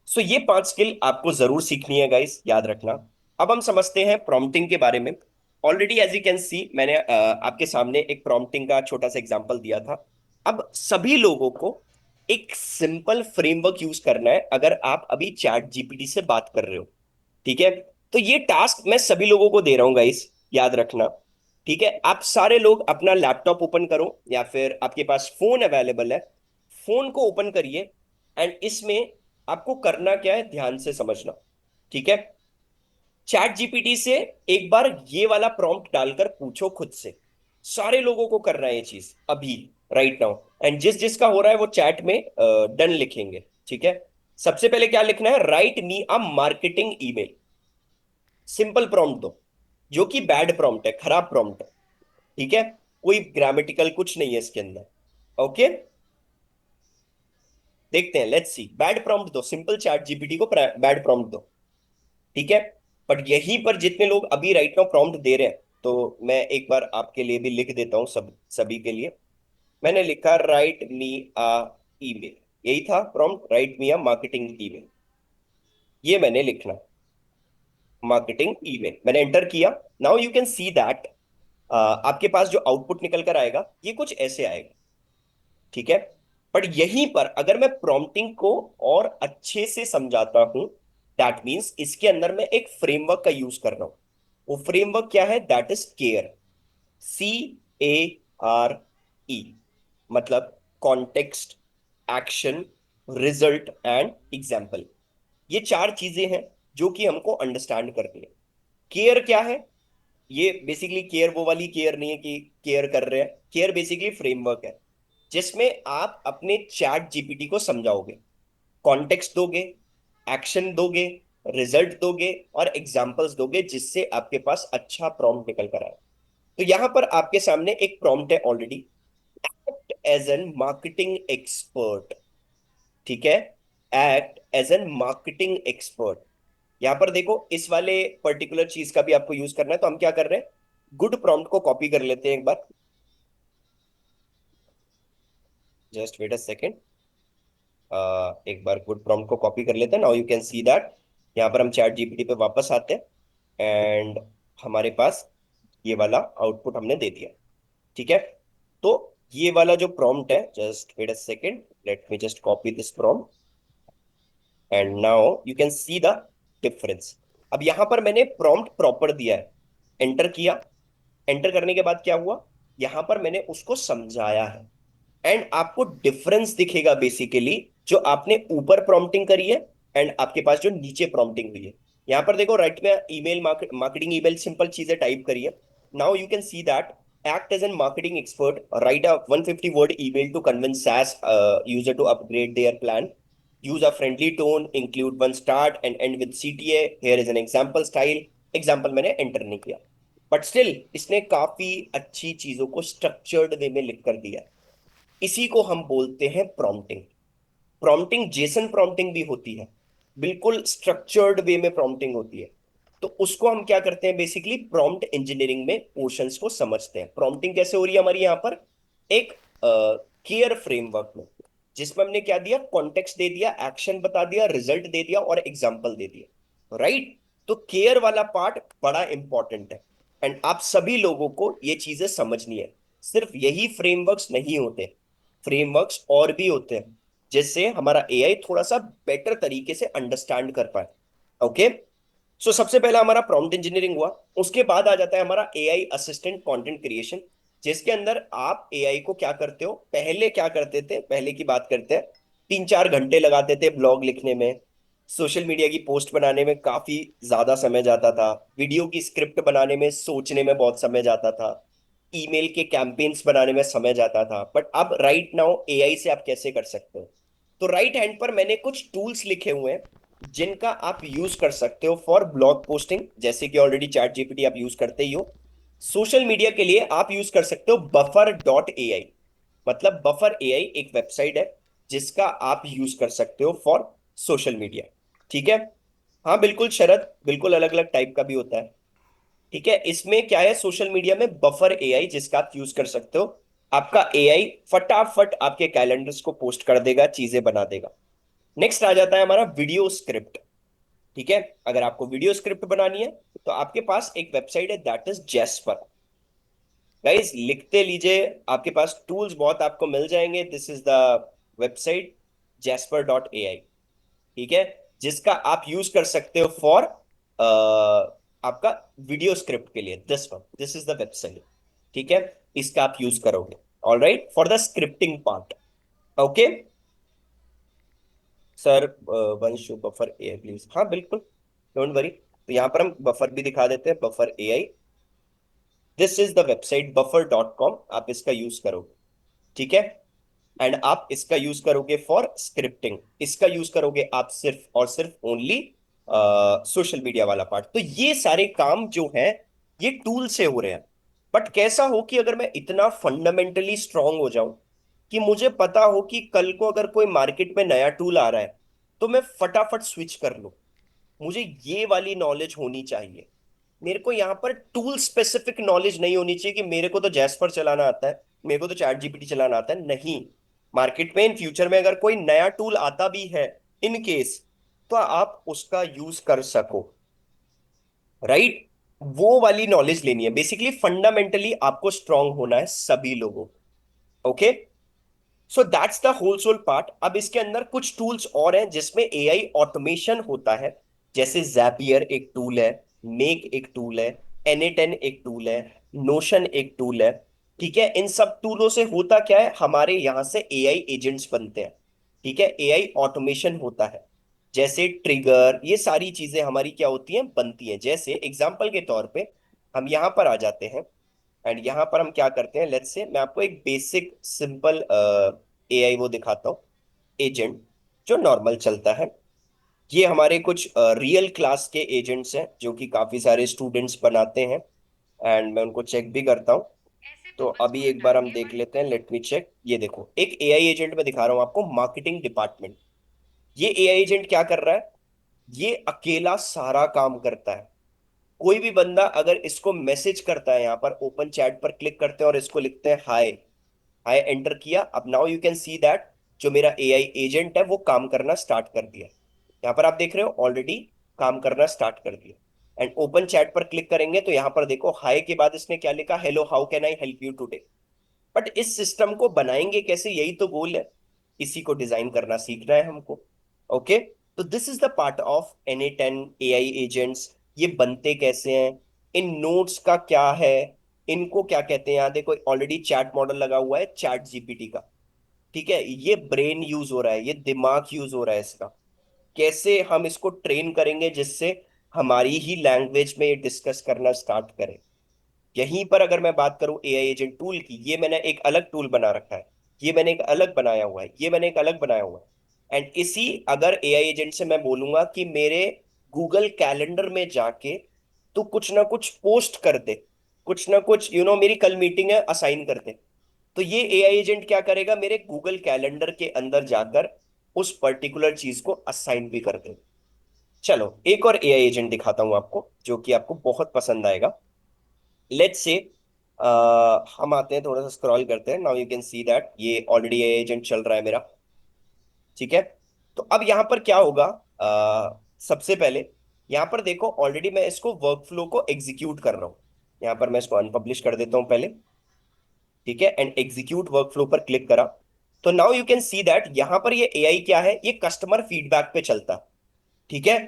सो ये 5 स्किल आपको जरूर सीखनी है गाइस, याद रखना। अब हम समझते हैं प्रॉम्प्टिंग के बारे में। Already as you can see, मैंने आपके सामने एक प्रॉम्प्टिंग का छोटा सा एग्जांपल दिया था। अब सभी लोगों को एक सिंपल फ्रेमवर्क यूज करना है अगर आप अभी चैट जीपीटी से बात कर रहे हो। ठीक है। तो ये टास्क मैं सभी लोगों को दे रहा हूं गाइस, याद रखना। ठीक है, आप सारे लोग अपना लैपटॉप ओपन करो या फिर आपके पास फोन अवेलेबल है, फोन को ओपन करिए एंड इसमें आपको करना क्या है ध्यान से समझना, ठीक है। चैट जीपीटी से एक बार ये वाला प्रॉम्प्ट डालकर पूछो खुद से। सारे लोगों को करना है ये चीज अभी, राइट नाउ। एंड जिस जिसका हो रहा है वो चैट में डन लिखेंगे, ठीक है। सबसे पहले क्या लिखना है, right me a marketing email. Simple prompt दो, जो कि बैड प्रॉम्प्ट है, खराब प्रॉम्प्ट है, ठीक है। कोई ग्रामेटिकल कुछ नहीं है इसके अंदर, ओके। देखते हैं, लेट्स सी। बैड प्रॉम्प्ट दो, सिंपल चैट जीपीटी को बैड प्रॉम्प्ट दो, ठीक है। बट यहीं पर जितने लोग अभी राइट नाउ प्रॉम्प्ट दे रहे हैं, तो मैं एक बार आपके लिए भी लिख देता हूं, सभी के लिए। मैंने लिखा राइट मी अ ईमेल, यही था prompt, right me a marketing email. ये मैंने लिखना, मार्केटिंग ईमेल, मैंने एंटर किया। Now you can see that आपके पास जो आउटपुट निकल कर आएगा ये कुछ ऐसे आएगा, ठीक है। पर यहीं पर अगर मैं प्रॉम्प्टिंग को और अच्छे से समझाता हूं, दैट मीन्स इसके अंदर मैं एक फ्रेमवर्क का यूज कर रहा हूं। वो फ्रेमवर्क क्या है, दैट इज केयर। CARE, मतलब context, action, result and example. ये चार चीजें हैं जो कि हमको अंडरस्टैंड करनी है। केयर क्या है, ये बेसिकली केयर वो वाली केयर नहीं है कि केयर कर रहे हैं। केयर बेसिकली फ्रेमवर्क है जिसमें आप अपने चैट जीपीटी को समझाओगे, कॉन्टेक्स्ट दोगे, एक्शन दोगे, रिजल्ट दोगे और एग्जांपल्स दोगे, जिससे आपके पास अच्छा प्रॉम्प्ट निकल कर आए। तो यहां पर आपके सामने एक प्रॉम्प्ट है already, act as an marketing expert, ठीक है। Act as an marketing expert. यहां पर देखो, इस वाले पर्टिकुलर चीज का भी आपको यूज करना है, तो हम क्या कर रहे हैं, गुड प्रॉम्प्ट को कॉपी कर लेते हैं एक बार। जस्ट वेट अ सेकेंड, एक बार गुड प्रॉम्प्ट को कॉपी कर लेते हैं। Now you can see that यहाँ पर हम चैट जीपीटी पे वापस आते हैं एंड हमारे पास ये वाला आउटपुट हमने दे दिया, ठीक है। तो ये वाला जो प्रॉम्प्ट है, just wait a second, let me just copy this prompt and now you can see the difference. अब यहां पर मैंने प्रॉम्प्ट प्रॉपर दिया है, एंटर किया। एंटर करने के बाद क्या हुआ, यहां पर मैंने उसको समझाया है एंड आपको डिफरेंस दिखेगा बेसिकली, जो आपने ऊपर प्रॉम्प्टिंग करी है एंड आपके पास जो नीचे प्रॉम्प्टिंग हुई है। यहां पर देखो, राइट में ईमेल मार्केटिंग ईमेल सिंपल चीजें टाइप करी है। Now you can see that act as a marketing expert, write a 150 word email to convince SaaS user to upgrade their plan, use a friendly tone, include one start and end with CTA, here is an example style। Example मैंने enter नहीं किया, but still इसने काफी अच्छी चीजों को structured way में लिख कर दिया। इसी को हम बोलते हैं प्रॉम्प्टिंग। प्रॉम्प्टिंग जेसन प्रॉम्प्टिंग भी होती है, बिल्कुल स्ट्रक्चर्ड वे में प्रॉम्प्टिंग होती है। तो उसको हम क्या करते हैं, बेसिकली प्रॉम्प्ट इंजीनियरिंग में पोर्शंस को समझते हैं। प्रॉम्प्टिंग कैसे हो रही है हमारी यहाँ पर, एक केयर फ्रेमवर्क में, जिसमें हमने क्या दिया, कॉन्टेक्स्ट दे दिया, एक्शन बता दिया, रिजल्ट दे दिया और एग्जाम्पल दे दिया, राइट। तो केयर वाला पार्ट बड़ा इंपॉर्टेंट है एंड आप सभी लोगों को ये चीजें समझनी है। सिर्फ यही फ्रेमवर्क्स नहीं होते, फ्रेमवर्क्स और भी होते हैं, जिससे हमारा एआई थोड़ा सा बेटर तरीके से अंडरस्टैंड कर पाए, ओके। सो सबसे पहला हमारा प्रॉम्प्ट इंजीनियरिंग हुआ। उसके बाद आ जाता है हमारा एआई असिस्टेंट कंटेंट क्रिएशन, जिसके अंदर आप एआई को क्या करते हो, पहले क्या करते थे, पहले की बात करते हैं। 3-4 घंटे लगाते थे ब्लॉग लिखने में, सोशल मीडिया की पोस्ट बनाने में काफी ज्यादा समय जाता था, वीडियो की स्क्रिप्ट बनाने में, सोचने में बहुत समय जाता था, ईमेल के कैंपेन्स बनाने में समय जाता था। बट अब राइट नाउ एआई से आप कैसे कर सकते हो, तो राइट हैंड पर मैंने कुछ टूल्स लिखे हुए हैं जिनका आप यूज कर सकते हो फॉर ब्लॉग पोस्टिंग, जैसे कि ऑलरेडी चैट जीपीटी आप यूज करते ही हो। सोशल मीडिया के लिए आप यूज कर सकते हो buffer.ai, मतलब बफर एआई एक वेबसाइट है जिसका आप यूज कर सकते हो फॉर सोशल मीडिया, ठीक है। हाँ बिल्कुल शरद, बिल्कुल अलग अलग टाइप का भी होता है, ठीक है। इसमें क्या है, सोशल मीडिया में बफर एआई जिसका आप यूज कर सकते हो। आपका एआई फटाफट आपके कैलेंडर्स को पोस्ट कर देगा, चीजें बना देगा। नेक्स्ट आ जाता है हमारा वीडियो स्क्रिप्ट, ठीक है। अगर आपको वीडियो स्क्रिप्ट बनानी है तो आपके पास एक वेबसाइट है, दैट इज जेस्पर। गाइस लिखते लीजिए, आपके पास टूल्स बहुत आपको मिल जाएंगे। This is the website jasper.ai, ठीक है, जिसका आप यूज कर सकते हो फॉर आपका वीडियो स्क्रिप्ट के लिए। दिस इज द वेबसाइट, ठीक है, इसका आप यूज करोगे, all right, for the scripting part, okay. Sir one show buffer AI please, हाँ बिल्कुल, डोंट वरी। तो यहाँ पर हम बफर भी दिखा देते हैं, buffer AI. This is the website buffer.com, आप इसका यूज करोगे, ठीक है। एंड आप इसका यूज करोगे फॉर स्क्रिप्टिंग, इसका यूज करोगे आप सिर्फ और सिर्फ ओनली सोशल मीडिया वाला पार्ट। तो ये सारे काम जो है ये टूल से हो रहे हैं। बट कैसा हो कि अगर मैं इतना फंडामेंटली स्ट्रांग हो जाऊं कि मुझे पता हो कि कल को अगर कोई मार्केट में नया टूल आ रहा है तो मैं फटाफट स्विच कर लूं, मुझे ये वाली नॉलेज होनी चाहिए। मेरे को यहाँ पर टूल स्पेसिफिक नॉलेज नहीं होनी चाहिए कि मेरे को तो जैस्पर चलाना आता है, मेरे को तो चैट जीपीटी चलाना आता है, नहीं। मार्केट में इन फ्यूचर में अगर कोई नया टूल आता भी है, इन केस, तो आप उसका यूज कर सको, राइट। वो वाली नॉलेज लेनी है, बेसिकली फंडामेंटली आपको स्ट्रांग होना है सभी लोगों, okay. So that's the whole soul part. अब इसके अंदर कुछ टूल्स और हैं जिसमें एआई ऑटोमेशन होता है, जैसे जैपियर एक टूल है, मेक एक टूल है, एन10 एक टूल है, नोशन एक टूल है, ठीक है। इन सब टूलों से होता क्या है, हमारे यहां से एआई एजेंट्स बनते हैं, ठीक है, एआई ऑटोमेशन होता है। जैसे ट्रिगर, ये सारी चीजें हमारी क्या होती हैं, बनती हैं। जैसे एग्जांपल के तौर पे हम यहां पर आ जाते हैं, एंड यहाँ पर हम क्या करते हैं, लेट्स से मैं आपको एक बेसिक सिंपल एआई वो दिखाता हूँ, एजेंट जो नॉर्मल चलता है। ये हमारे कुछ रियल क्लास के एजेंट्स हैं जो कि काफी सारे स्टूडेंट्स बनाते हैं, एंड मैं उनको चेक भी करता हूँ। तो अभी एक बार हम देख लेते हैं, लेट मी चेक। ये देखो एक एआई एजेंट मैं दिखा रहा हूँ आपको, मार्केटिंग डिपार्टमेंट। ये एआई एजेंट क्या कर रहा है, ये अकेला सारा काम करता है। कोई भी बंदा अगर इसको मैसेज करता है, यहाँ पर ओपन चैट पर क्लिक करते हैं और इसको लिखते हैं हाय, हाय एंटर किया, अब now you can see that जो मेरा एआई एजेंट है वो काम करना स्टार्ट कर दिया। यहाँ पर आप देख रहे हो ऑलरेडी काम करना स्टार्ट कर दिया। एंड ओपन चैट पर क्लिक करेंगे तो यहाँ पर देखो हाय के बाद इसने क्या लिखा, hello how can I help you today. But इस सिस्टम को बनाएंगे कैसे, यही तो गोल है, इसी को डिजाइन करना सीखना है हमको, ओके। तो this is the part of एन10 एआई एजेंट्स। ये बनते कैसे हैं, इन नोट्स का क्या है, इनको क्या कहते हैं। यहाँ देखो ऑलरेडी चैट मॉडल लगा हुआ है चैट जीपीटी का, ठीक है। ये ब्रेन यूज हो रहा है, ये दिमाग यूज हो रहा है इसका। कैसे हम इसको ट्रेन करेंगे जिससे हमारी ही लैंग्वेज में ये डिस्कस करना स्टार्ट करे। यहीं पर अगर मैं बात करूं एआई एजेंट टूल की, ये मैंने एक अलग टूल बना रखा है, ये मैंने एक अलग बनाया हुआ है, ये मैंने एक अलग बनाया हुआ है। एंड इसी अगर एआई एजेंट से मैं बोलूंगा कि मेरे गूगल कैलेंडर में जाके तू कुछ ना कुछ पोस्ट कर दे, कुछ ना कुछ मेरी कल मीटिंग है असाइन कर दे, तो ये एआई एजेंट क्या करेगा, मेरे गूगल कैलेंडर के अंदर जाकर उस पर्टिकुलर चीज को असाइन भी कर दे। चलो एक और एआई एजेंट दिखाता हूं आपको जो कि आपको बहुत पसंद आएगा। लेट्स से हम आते हैं, थोड़ा सा स्क्रॉल करते हैं, now you can see that ये ऑलरेडी एजेंट चल रहा है मेरा, ठीक है। तो अब यहाँ पर क्या होगा, सबसे पहले यहाँ पर देखो ऑलरेडी मैं इसको वर्कफ्लो को एग्जीक्यूट कर रहा हूँ। यहाँ पर मैं इसको अनपब्लिश कर देता हूँ पहले, ठीक है, एंड एग्जीक्यूट वर्कफ्लो पर क्लिक करा। तो now you can see that यहाँ पर ये एआई क्या है, ये कस्टमर फीडबैक पे चलता है, ठीक है।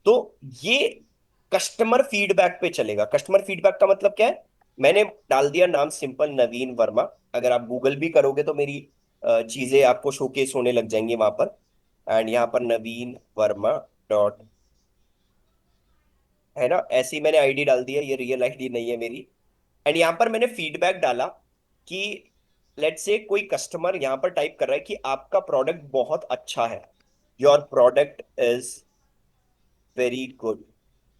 तो ये कस्टमर फीडबैक पे चलेगा। कस्टमर फीडबैक का मतलब क्या है, मैंने डाल दिया नाम सिंपल नवीन वर्मा। अगर आप गूगल भी करोगे तो मेरी चीजें आपको शोकेस होने लग जाएंगी वहां पर। एंड यहाँ पर नवीन वर्मा डॉट, है ना, ऐसे ही मैंने आईडी डाल दिया, ये रियल आईडी नहीं है मेरी। एंड यहाँ पर मैंने फीडबैक डाला कि लेट्स से कोई कस्टमर यहाँ पर टाइप कर रहा है कि आपका प्रोडक्ट बहुत अच्छा है, your product is very good,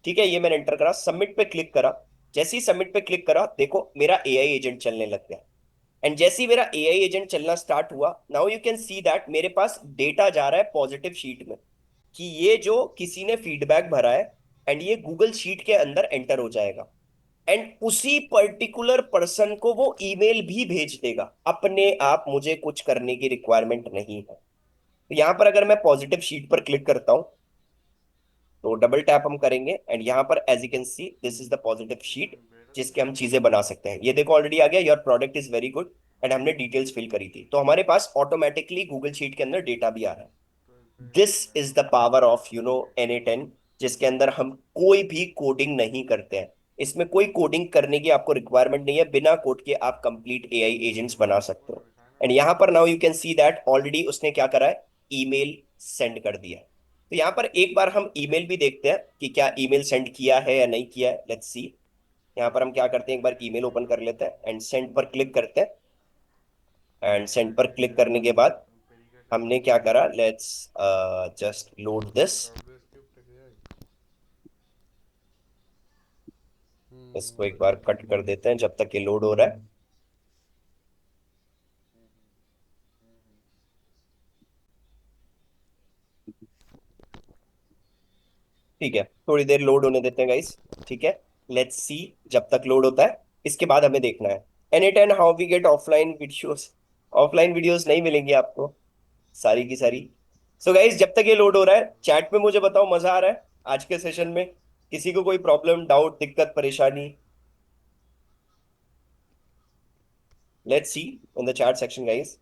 ठीक है। ये मैंने एंटर करा, सबमिट पे क्लिक करा। जैसे ही सबमिट पे क्लिक करा देखो मेरा एआई एजेंट चलने लग गया। एंड जैसे ही मेरा एआई एजेंट चलना स्टार्ट हुआ, now you can see that मेरे पास डेटा जा रहा है पॉजिटिव शीट में कि ये जो किसी ने फीडबैक भरा है, एंड ये गूगल शीट के अंदर एंटर हो जाएगा। एंड उसी पर्टिकुलर पर्सन को वो ईमेल भी भेज देगा अपने आप, मुझे कुछ करने की रिक्वायरमेंट नहीं है। तो यहां पर अगर मैं पॉजिटिव शीट पर क्लिक करता हूं तो डबल टैप हम करेंगे, एंड यहाँ पर as you can see this is the positive sheet जिसके हम चीजें बना सकते हैं। ये देखो ऑलरेडी आ गया, your product is very good, and हमने डिटेल्स फिल करी थी, तो हमारे पास ऑटोमेटिकली गूगल शीट के अंदर डेटा भी आ रहा है। This is the power of एन10, जिसके अंदर हम कोई भी कोडिंग नहीं करते हैं। इसमें कोई कोडिंग करने की आपको रिक्वायरमेंट नहीं है, बिना कोड के आप कंप्लीट एआई एजेंट्स बना सकते हो। एंड यहाँ पर now you can see that already उसने क्या करा है, ईमेल सेंड कर दिया। तो यहाँ पर एक बार हम ईमेल भी देखते हैं कि क्या ईमेल सेंड किया है या नहीं किया है, लेट्स सी। यहाँ पर हम क्या करते हैं, एक बार ईमेल ओपन कर लेते हैं एंड सेंड पर क्लिक करते हैं। एंड सेंड पर क्लिक करने के बाद हमने क्या करा, लेट्स जस्ट लोड दिस। इसको एक बार कट कर देते हैं जब तक ये लोड हो रहा है। ठीक है, थोड़ी देर लोड होने देते हैं गाइस। ठीक है, लेट्स सी। जब तक लोड होता है इसके बाद हमें देखना है any ten how we get offline videos. Offline videos नहीं मिलेंगी आपको, सारी की सारी। सो गाइस, जब तक ये लोड हो रहा है चैट में मुझे बताओ, मजा आ रहा है आज के सेशन में? किसी को कोई प्रॉब्लम, डाउट, दिक्कत, परेशानी? Let's see in the chat section guys.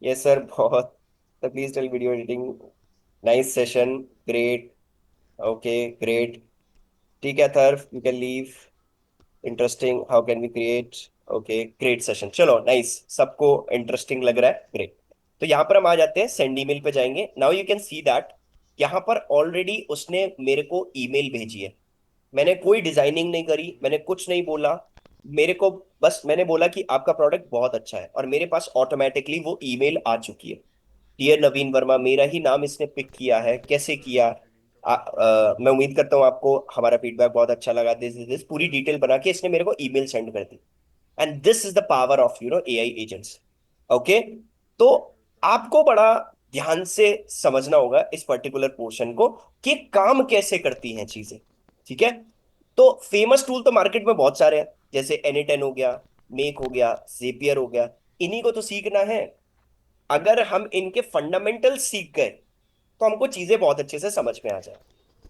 Yes sir, बहुत। Please tell video editing, nice session, great, okay great. ठीक है थर्फ, you can leave, interesting, how can we create, okay great session. चलो nice, सबको interesting लग रहा है, great. तो यहाँ पर हम आ जाते हैं, सेंड ईमेल पे जाएंगे। Now you can see that यहाँ पर ऑलरेडी उसने मेरे को ईमेल भेजी है। मैंने कोई डिजाइनिंग नहीं करी, मैंने कुछ नहीं बोला। मेरे को बस मैंने बोला कि आपका प्रोडक्ट बहुत अच्छा है और मेरे पास ऑटोमेटिकली वो ईमेल आ चुकी है। डियर नवीन वर्मा, मेरा ही नाम इसने पिक किया है, कैसे किया? मैं उम्मीद करता हूँ आपको हमारा फीडबैक बहुत अच्छा लगा। दिस पूरी डिटेल बना के इसने मेरे को ईमेल सेंड कर दी। And this is the power of AI agents. Okay, तो आपको बड़ा ध्यान से समझना होगा इस पर्टिकुलर पोर्शन को कि काम कैसे करती हैं चीजें। ठीक है, तो फेमस टूल तो मार्केट में बहुत सारे हैं, जैसे एनीटेन हो गया, मेक हो गया, जेपियर हो गया। इन्हीं को तो सीखना है। अगर हम इनके फंडामेंटल सीख गए तो हमको चीजें बहुत अच्छे से समझ में आ जाए।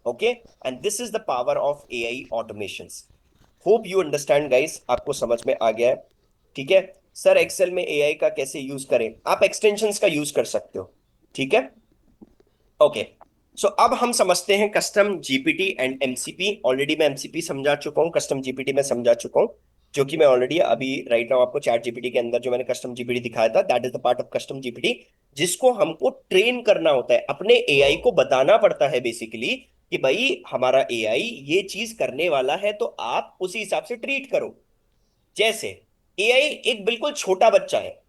Okay, and this is the power of AI automations. Hope you understand guys, आपको समझ में आ गया है? ठीक है सर, एक्सेल में एआई का कैसे यूज करें? आप एक्सटेंशंस का यूज कर सकते हो। ठीक है, ओके। सो अब हम समझते हैं custom GPT and MCP. Already मैं एमसीपी समझा चुका हूँ, कस्टम जीपीटी में समझा चुका हूँ, जो कि मैं ऑलरेडी अभी राइट नाउ आपको चैट जीपीटी के अंदर जो मैंने कस्टम जीपीटी दिखाया था, that is the part of custom GPT, जिसको हमको ट्रेन करना होता है। अपने एआई को बताना पड़ता है बेसिकली कि भाई हमारा एआई ये चीज करने वाला है तो आप उसी हिसाब से ट्रीट करो। जैसे एआई एक बिल्कुल छोटा बच्चा है,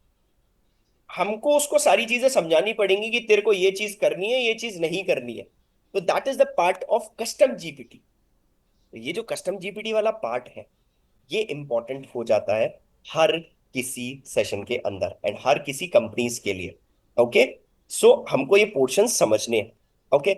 हमको उसको सारी चीजें समझानी पड़ेंगी कि तेरे को ये चीज करनी है, ये चीज नहीं करनी है। तो that is the part of custom GPT. तो ये जो कस्टम जीपीटी वाला पार्ट है, ये इंपॉर्टेंट हो जाता है हर किसी सेशन के अंदर एंड हर किसी कंपनीज के लिए। ओके, सो हमको ये पोर्शन समझने हैं। ओके,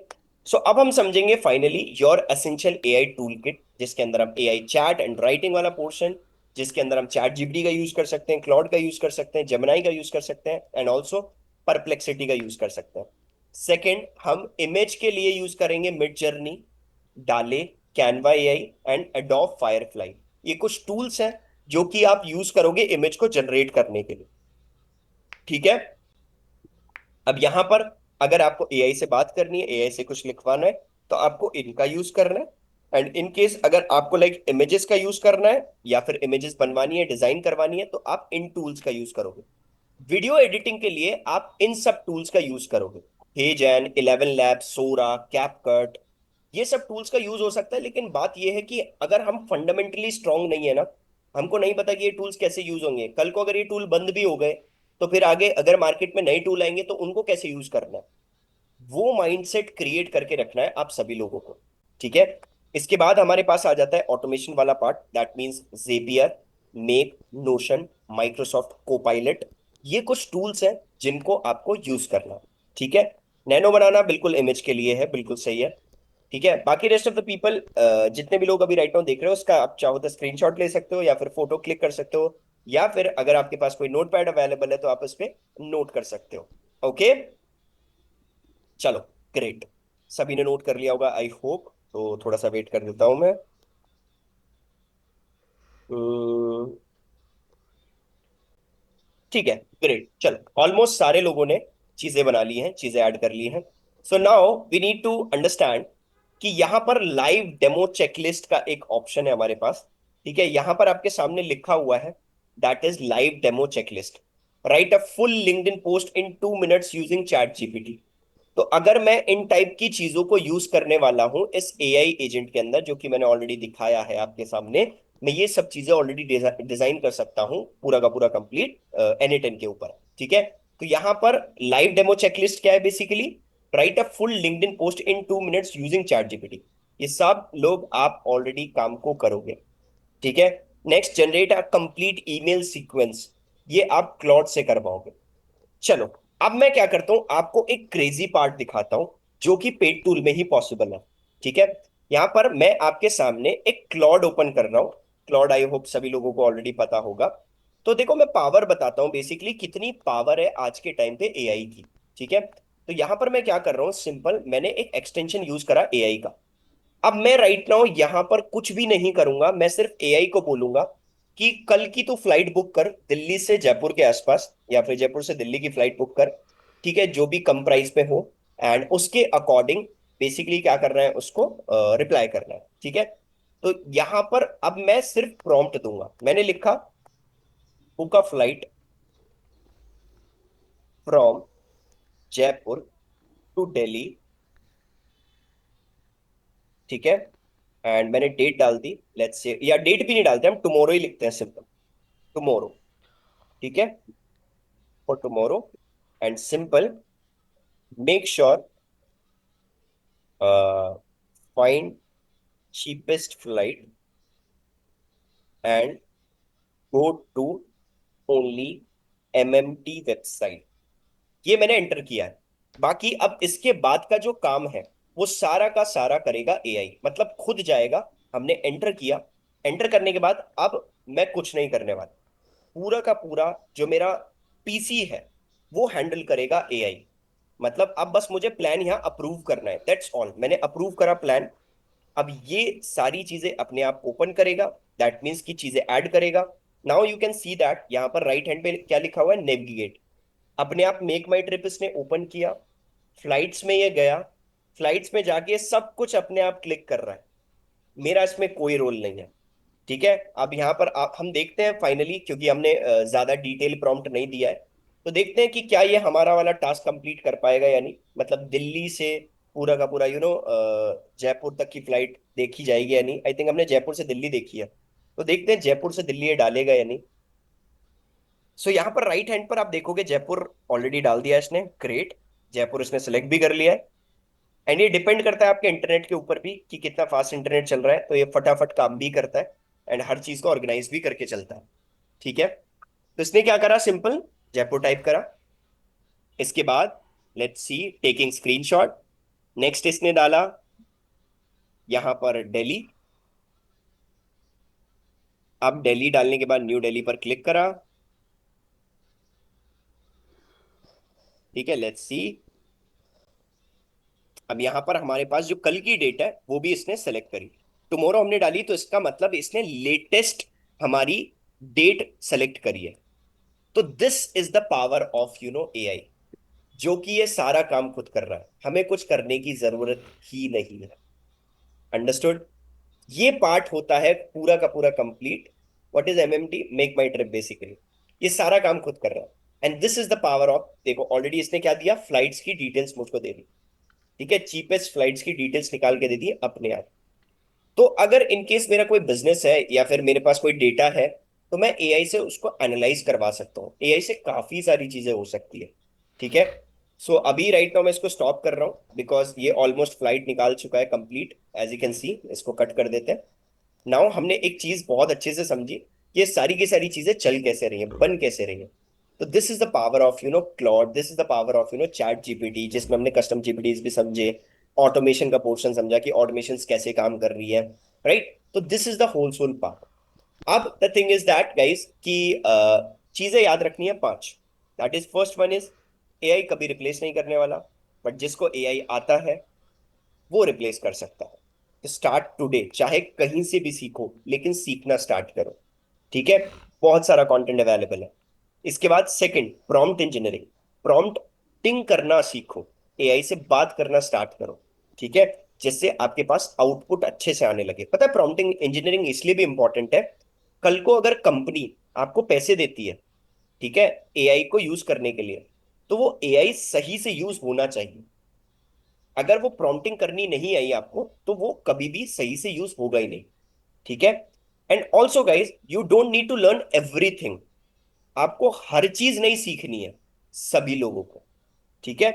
सो अब हम समझेंगे finally your essential AI tool kit, जिसके अंदर हम एआई चैट एंड राइटिंग वाला पोर्शन, जिसके अंदर हम चैट जीपीटी का यूज कर सकते हैं, क्लाउड का यूज कर सकते हैं, जेमिनाई का यूज कर सकते हैं एंड ऑल्सो परप्लेक्सिटी का यूज कर सकते हैं। सेकेंड, हम इमेज के लिए यूज करेंगे मिड जर्नी, डाले, Canva AI and adobe Firefly. ये कुछ टूल्स हैं जो कि आप यूज करोगे इमेज को जनरेट करने के लिए। ठीक है, अब यहां पर अगर आपको एआई से बात करनी है, एआई से कुछ लिखवाना है, तो आपको इनका यूज करना है। एंड इन केस अगर आपको लाइक इमेजेस का यूज करना है या फिर इमेजेस बनवानी है, डिजाइन करवानी है, तो आप इन टूल्स का यूज करोगे। वीडियो एडिटिंग के लिए आप इन सब टूल्स का यूज करोगे, हेजन, 11 लैब, सोरा, कैपकट। ये सब टूल्स का यूज हो सकता है, लेकिन बात यह है कि अगर हम फंडामेंटली स्ट्रांग नहीं है ना, हमको नहीं पता कि ये टूल्स कैसे यूज होंगे, कल को अगर ये टूल बंद भी हो गए तो फिर आगे अगर मार्केट में नए टूल आएंगे तो उनको कैसे यूज करना है, वो माइंडसेट क्रिएट करके रखना है आप सभी लोगों को। ठीक है, इसके बाद हमारे पास आ जाता है ऑटोमेशन वाला part, that means Zapier, Make, Notion, Microsoft Copilot. ये कुछ टूल्स हैं जिनको आपको यूज करना है। ठीक है, नैनो बनाना बिल्कुल इमेज के लिए है, बिल्कुल सही है। ठीक है, बाकी रेस्ट ऑफ द पीपल, जितने भी लोग अभी राइट नाउ देख रहे हो, उसका आप चाहो तो स्क्रीनशॉट ले सकते हो या फिर फोटो क्लिक कर सकते हो, या फिर अगर आपके पास कोई नोट पैड अवेलेबल है तो आप उस पर नोट कर सकते हो। ओके, चलो ग्रेट। सभी ने नोट कर लिया होगा आई होप, तो थोड़ा सा वेट कर देता हूं मैं। हम्म, ठीक है, ग्रेट। चलो ऑलमोस्ट सारे लोगों ने चीजें बना ली हैं, चीजें ऐड कर ली हैं। So now we need to understand कि यहां पर लाइव डेमो चेकलिस्ट का एक ऑप्शन है हमारे पास। ठीक है, यहां पर आपके सामने लिखा हुआ है, that is live demo checklist. Right a full LinkedIn post in 2 minutes using chat GPT. तो अगर मैं इन टाइप की चीजों को यूज करने वाला हूं इस एआई एजेंट के अंदर, जो कि मैंने ऑलरेडी दिखाया है आपके सामने, मैं ये सब चीजें ऑलरेडी डिजाइन कर सकता हूँ पूरा का पूरा कंप्लीट N8N के ऊपर। ठीक है, तो यहाँ पर लाइव डेमो चेकलिस्ट क्या है basically, right a full LinkedIn post in 2 minutes using chat GPT. ये सब लोग आप ऑलरेडी काम को करोगे। ठीक है, next generate a complete email sequence, ये आप क्लॉड से करवाओगे। चलो, अब मैं क्या करता हूं, आपको एक क्रेजी पार्ट दिखाता हूं जो कि पेड टूल में ही पॉसिबल है। ठीक है, यहां पर मैं आपके सामने एक क्लॉड ओपन कर रहा हूं। क्लॉड आई होप सभी लोगों को ऑलरेडी पता होगा। तो देखो, मैं पावर बताता हूं बेसिकली कितनी पावर है आज के टाइम पे एआई की। ठीक है, तो यहां पर मैं क्या कर रहा हूं, सिंपल मैंने एक एक्सटेंशन यूज करा एआई का। अब मैं राइट नाउ यहां पर कुछ भी नहीं करूंगा, मैं सिर्फ एआई को बोलूंगा कि कल की तू फ्लाइट बुक कर दिल्ली से जयपुर के आसपास, या फिर जयपुर से दिल्ली की फ्लाइट बुक कर। ठीक है, जो भी कम प्राइस पे हो, एंड उसके अकॉर्डिंग बेसिकली क्या करना है, उसको रिप्लाई करना है। ठीक है, तो यहां पर अब मैं सिर्फ प्रॉम्प्ट दूंगा। मैंने लिखा book a flight from Jaipur to Delhi. ठीक है, एंड मैंने डेट डाल दी, लेट्स से, या डेट भी नहीं डालते, हम टुमारो ही लिखते हैं, सिंपल टुमारो। ठीक है, for tomorrow, and simple make sure find cheapest flight and go to only MMT website. ये मैंने एंटर किया है। बाकी अब इसके बाद का जो काम है वो सारा का सारा करेगा एआई, मतलब खुद जाएगा। हमने एंटर किया, एंटर करने के बाद अब मैं कुछ नहीं करने वाला। पूरा का पूरा जो मेरा पीसी है वो हैंडल करेगा एआई। मतलब अब बस मुझे प्लान यहाँ अप्रूव करना है, दैट्स ऑल। मैंने अप्रूव करा प्लान। अब ये सारी चीजें अपने आप ओपन करेगा, दैट मीन्स की चीजें ऐड करेगा। Now you can see that यहाँ पर राइट हैंड पे क्या लिखा हुआ है, नेविगेट। अपने आप मेक माई ट्रिप इसने ओपन किया, फ्लाइट्स में ये गया, फ्लाइट्स में जाके सब कुछ अपने आप क्लिक कर रहा है। मेरा इसमें कोई रोल नहीं है। ठीक है, अब यहाँ पर आप हम देखते हैं फाइनली, क्योंकि हमने ज्यादा डिटेल प्रॉम्प्ट नहीं दिया है, तो देखते हैं कि क्या ये हमारा वाला टास्क कंप्लीट कर पाएगा या नहीं। मतलब दिल्ली से पूरा का पूरा जयपुर तक की फ्लाइट देखी जाएगी या नहीं। आई थिंक हमने जयपुर से दिल्ली देखी है, तो देखते हैं जयपुर से दिल्ली ये डालेगा या नहीं। सो यहाँ पर राइट हैंड पर आप देखोगे जयपुर ऑलरेडी डाल दिया है इसने, ग्रेट। जयपुर इसने सेलेक्ट भी कर लिया है। एंड ये डिपेंड करता है आपके इंटरनेट के ऊपर भी कि कितना फास्ट इंटरनेट चल रहा है, तो ये फटाफट काम भी करता है एंड हर चीज को ऑर्गेनाइज भी करके चलता है। ठीक है, तो इसने क्या करा, सिंपल जयपुर टाइप करा। इसके बाद let's see taking screenshot. Next इसने डाला यहां पर दिल्ली। अब दिल्ली डालने के बाद न्यू दिल्ली पर क्लिक करा। ठीक है, लेट्स सी। अब यहां पर हमारे पास जो कल की डेट है वो भी इसने सेलेक्ट करी। टुमारो हमने डाली, तो इसका मतलब इसने लेटेस्ट हमारी डेट सेलेक्ट करी है। तो this is the power of AI, जो कि ये सारा काम खुद कर रहा है, हमें कुछ करने की जरूरत ही नहीं है। अंडरस्टूड? ये पार्ट होता है पूरा का पूरा complete. What is MMT, make my trip basically. ये सारा काम खुद कर रहा है, and this is the power of, देखो ऑलरेडी इसने क्या दिया, फ्लाइट्स की डिटेल्स मुझको दे दी। ठीक है, चीपेस्ट फ्लाइट्स की डिटेल्स निकाल के दे दी अपने आप। तो अगर इनकेस मेरा कोई बिजनेस है या फिर मेरे पास कोई डेटा है, तो मैं एआई से उसको एनालाइज करवा सकता हूँ। एआई से काफी सारी चीजें हो सकती है। ठीक है, सो अभी राइट नाउ मैं इसको स्टॉप कर रहा हूँ बिकॉज ये ऑलमोस्ट फ्लाइट निकाल चुका है complete, as you can see. इसको कट कर देते हैं। नाउ हमने एक चीज बहुत अच्छे से समझी कि ये सारी की सारी चीजें चल कैसे रही हैं, बन कैसे रही हैं। तो this is the power of cloud, this is the power of chat GPT, जिसमें हमने कस्टम जीपीटीज भी समझे, ऑटोमेशन का पोर्शन समझा कि ऑटोमेशन कैसे काम कर रही है। राइट, तो this is the whole soul power. अब the thing is that guys कि चीजें याद रखनी है पांच। That is first one is, AI कभी रिप्लेस नहीं करने वाला, बट जिसको एआई आता है वो रिप्लेस कर सकता है। स्टार्ट टुडे, चाहे कहीं से भी सीखो, लेकिन सीखना स्टार्ट करो। ठीक है, बहुत सारा कंटेंट अवेलेबल है। इसके बाद सेकंड, प्रॉम्प्ट इंजीनियरिंग। प्रॉम्प्टिंग करना सीखो, एआई से बात करना स्टार्ट करो। ठीक है, जिससे आपके पास आउटपुट अच्छे से आने लगे। पता है प्रॉम्प्टिंग इंजीनियरिंग इसलिए भी इंपॉर्टेंट है, कल को अगर कंपनी आपको पैसे देती है, ठीक है, एआई को यूज करने के लिए, तो वो एआई सही से यूज होना चाहिए। अगर वो प्रॉम्प्टिंग करनी नहीं आई आपको तो वो कभी भी सही से यूज होगा ही नहीं। ठीक है। And also guys you don't need to learn everything. आपको हर चीज नहीं सीखनी है सभी लोगों को। ठीक है।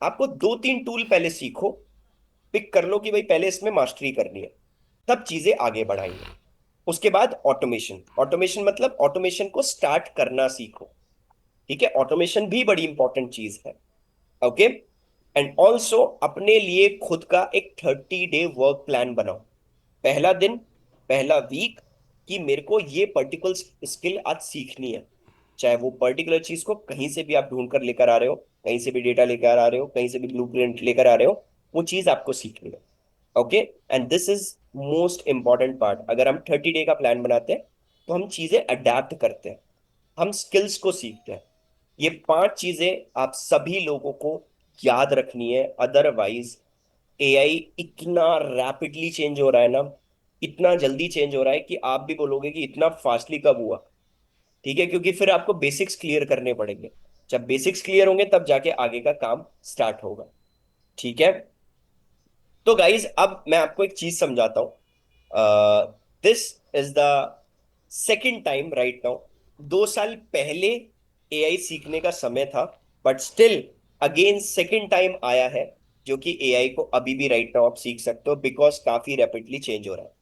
आपको दो तीन टूल पहले सीखो, पिक कर लो कि भाई पहले इसमें मास्टरी करनी है, तब चीजें आगे बढ़ाएंगे। उसके बाद ऑटोमेशन। ऑटोमेशन मतलब ऑटोमेशन को स्टार्ट करना सीखो। ठीक है, ऑटोमेशन भी बड़ी इंपॉर्टेंट चीज है। ओके। एंड ऑल्सो अपने लिए खुद का एक 30 डे वर्क प्लान बनाओ। पहला दिन, पहला वीक, कि मेरे को ये पर्टिकुलर स्किल आज सीखनी है। चाहे वो पर्टिकुलर चीज को कहीं से भी आप ढूंढ कर लेकर आ रहे हो, कहीं से भी डेटा लेकर आ रहे हो, कहीं से भी ब्लूप्रिंट लेकर आ रहे हो, वो चीज आपको सीखनी है। Okay. And this is most important part. अगर हम 30 डे का प्लान बनाते हैं तो हम चीजें अडेप्ट करते हैं, हम स्किल्स को सीखते हैं। ये पांच चीजें आप सभी लोगों को याद रखनी है, अदरवाइज एआई इतना रैपिडली चेंज हो रहा है ना, इतना जल्दी चेंज हो रहा है कि आप भी बोलोगे कि इतना फास्टली कब हुआ। ठीक है, क्योंकि फिर आपको बेसिक्स क्लियर करने पड़ेंगे। जब बेसिक्स क्लियर होंगे तब जाके आगे का काम स्टार्ट होगा। ठीक है। तो गाइज अब मैं आपको एक चीज समझाता हूं। This is the second time right now. 2 साल पहले एआई सीखने का समय था, but still again second time आया है, जो कि एआई को अभी भी राइट नाउ आप सीख सकते हो, बिकॉज काफी रैपिडली चेंज हो रहा है।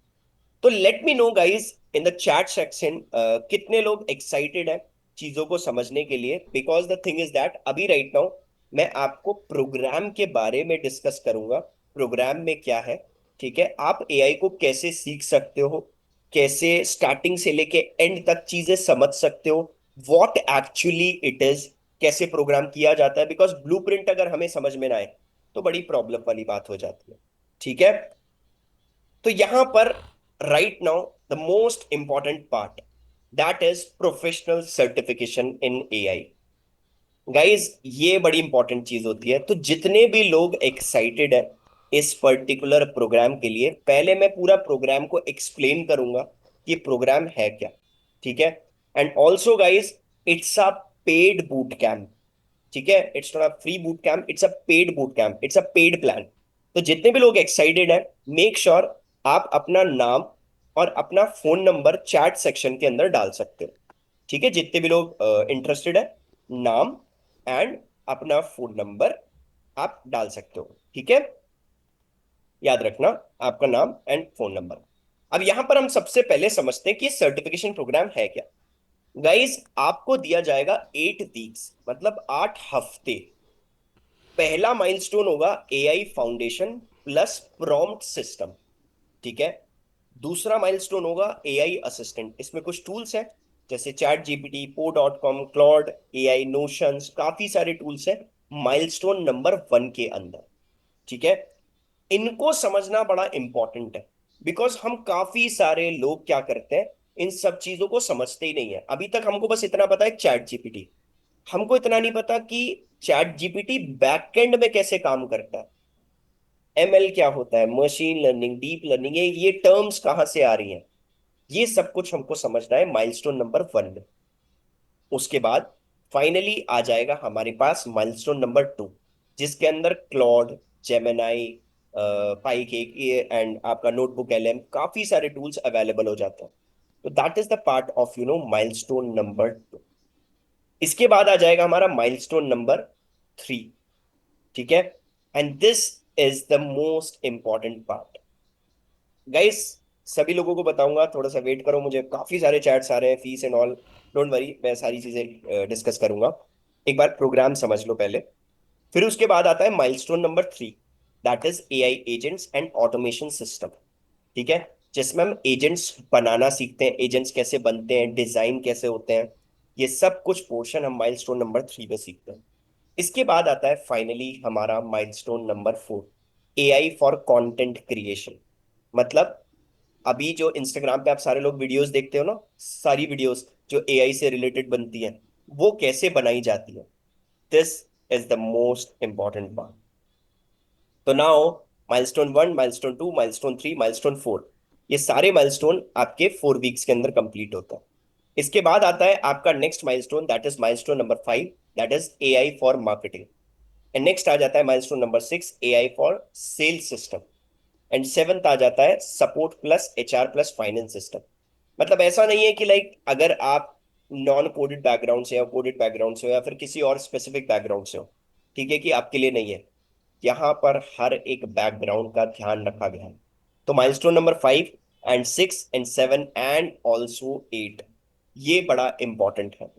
तो let me know guys in the chat section कितने लोग एक्साइटेड हैं चीजों को समझने के लिए। Because the thing is that अभी राइट नाउ मैं आपको प्रोग्राम के बारे में डिस्कस करूंगा। प्रोग्राम में क्या है, ठीक है, आप एआई को कैसे सीख सकते हो, कैसे स्टार्टिंग से लेके एंड तक चीजें समझ सकते हो, व्हाट एक्चुअली इट इज, कैसे प्रोग्राम किया जाता है। बिकॉज ब्लूप्रिंट अगर हमें समझ में ना आए तो बड़ी प्रॉब्लम वाली बात हो जाती है। ठीक है। तो यहां पर right now the most important part, that is professional certification in AI. Guys ये बड़ी इंपॉर्टेंट चीज होती है। तो जितने भी लोग एक्साइटेड है इस पर्टिकुलर प्रोग्राम के लिए, पहले मैं पूरा प्रोग्राम को एक्सप्लेन करूंगा कि प्रोग्राम है क्या। ठीक है। And also guys it's a paid boot camp. ठीक है, it's not a free boot camp, it's a paid boot camp, it's a paid plan. तो जितने भी लोग एक्साइटेड हैं, मेक श्योर आप अपना नाम और अपना फोन नंबर चैट सेक्शन के अंदर डाल सकते हो। ठीक है, जितने भी लोग इंटरेस्टेड है, नाम एंड अपना फोन नंबर आप डाल सकते हो। ठीक है, याद रखना आपका नाम एंड फोन नंबर। अब यहां पर हम सबसे पहले समझते हैं कि सर्टिफिकेशन प्रोग्राम है क्या। गाइस आपको दिया जाएगा 8 वीक्स, मतलब 8 हफ्ते। पहला माइलस्टोन होगा AI foundation plus prompt system. ठीक है। दूसरा माइलस्टोन होगा एआई असिस्टेंट। इसमें कुछ टूल्स हैं जैसे चैट जीपीटी, पो.com, क्लॉड एआई, नोशंस, काफी सारे टूल्स हैं माइलस्टोन नंबर 1 के अंदर। ठीक है। इनको समझना बड़ा इंपॉर्टेंट है, बिकॉज हम काफी सारे लोग क्या करते हैं, इन सब चीजों को समझते ही नहीं है। अभी तक हमको बस इतना पता है चैट जीपीटी, हमको इतना नहीं पता कि चैट जीपीटी बैकएंड में कैसे काम करता है, एमएल क्या होता है, मशीन लर्निंग, डीप लर्निंग, ये टर्म्स कहाँ से आ रही हैं। ये सब कुछ हमको समझना है माइलस्टोन नंबर 1 में। उसके बाद फाइनली आ जाएगा हमारे पास माइलस्टोन नंबर 2, जिसके अंदर क्लॉड, जेमिनाई, पाईकेक एंड आपका नोटबुक एलएम, काफी सारे टूल्स अवेलेबल हो जाते हैं। तो that is the part of milestone number 2। इसके बाद आ जाएगा हमारा माइलस्टोन नंबर 3। ठीक है। And this is the most important part. Guys सभी लोगों को बताऊंगा, थोड़ा सा वेट करो, मुझे काफी सारे चैट्स आ रहे हैं, fees and all. Don't worry, मैं सारी चीजें डिस्कस करूंगा। एक बार प्रोग्राम समझ लो पहले, फिर उसके बाद आता है milestone number 3, that is AI agents and automation system. ठीक है, जिसमें हम एजेंट्स बनाना सीखते हैं, एजेंट्स कैसे बनते हैं, डिजाइन कैसे होते हैं, ये सब कुछ पोर्शन हम माइलस्टोन नंबर 3 में सीखते हैं। इसके बाद आता है फाइनली हमारा milestone number 4, AI for content creation. मतलब अभी जो इंस्टाग्राम पे आप सारे लोग वीडियोस देखते हो ना, सारी वीडियोस जो एआई से रिलेटेड बनती हैं, वो कैसे बनाई जाती है, this is the most important part. तो now milestone 1, milestone 2, milestone 3, milestone 4, ये सारे माइलस्टोन आपके 4 वीक्स के अंदर कंप्लीट होता है। इसके बाद आता है आपका next milestone, that is milestone number 5, that is AI for marketing. And next आ जाता है milestone number 6, AI for sales system. And seventh आ जाता है support plus HR plus finance system. मतलब ऐसा नहीं है कि लाइक अगर आप नॉन कोडेड बैकग्राउंड से या कोडेड बैकग्राउंड से हो या फिर किसी और स्पेसिफिक बैकग्राउंड से हो, ठीक है, कि आपके लिए नहीं है। यहाँ पर हर एक बैकग्राउंड का ध्यान रखा गया है। तो milestone number 5 and 6 and 7 and also 8, ये बड़ा इंपॉर्टेंट है।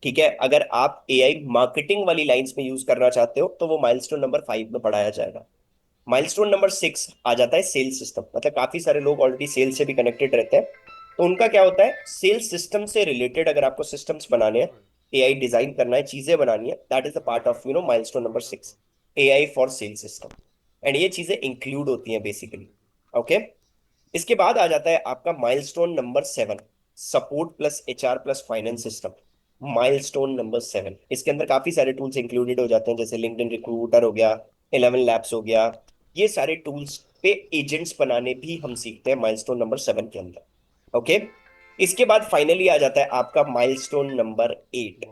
ठीक है, अगर आप एआई मार्केटिंग वाली लाइंस में यूज करना चाहते हो तो वो माइलस्टोन नंबर 5 में पढ़ाया जाएगा। माइलस्टोन नंबर 6 आ जाता है सेल्स सिस्टम। मतलब काफी सारे लोग ऑलरेडी सेल्स से भी कनेक्टेड रहते हैं, तो उनका क्या होता है, सेल्स सिस्टम से रिलेटेड अगर आपको सिस्टम्स बनाने हैं, एआई डिजाइन करना है, चीजें बनानी है, that is the part of milestone number 6, AI for sales system. And ये चीजें इंक्लूड होती हैं बेसिकली। ओके, इसके बाद आ जाता है आपका milestone number 7, support plus HR plus finance system. Milestone number 7, इसके अंदर काफी सारे टूल्स इंक्लूडेड हो जाते हैं, जैसे लिंक्डइन रिक्रूटर हो गया, 11 लैब्स हो गया। ये सारे टूल्स पे एजेंट्स बनाने भी हम सीखते हैं माइलस्टोन नंबर 7 के अंदर। ओके, इसके बाद फाइनली आ जाता है आपका माइलस्टोन नंबर 8।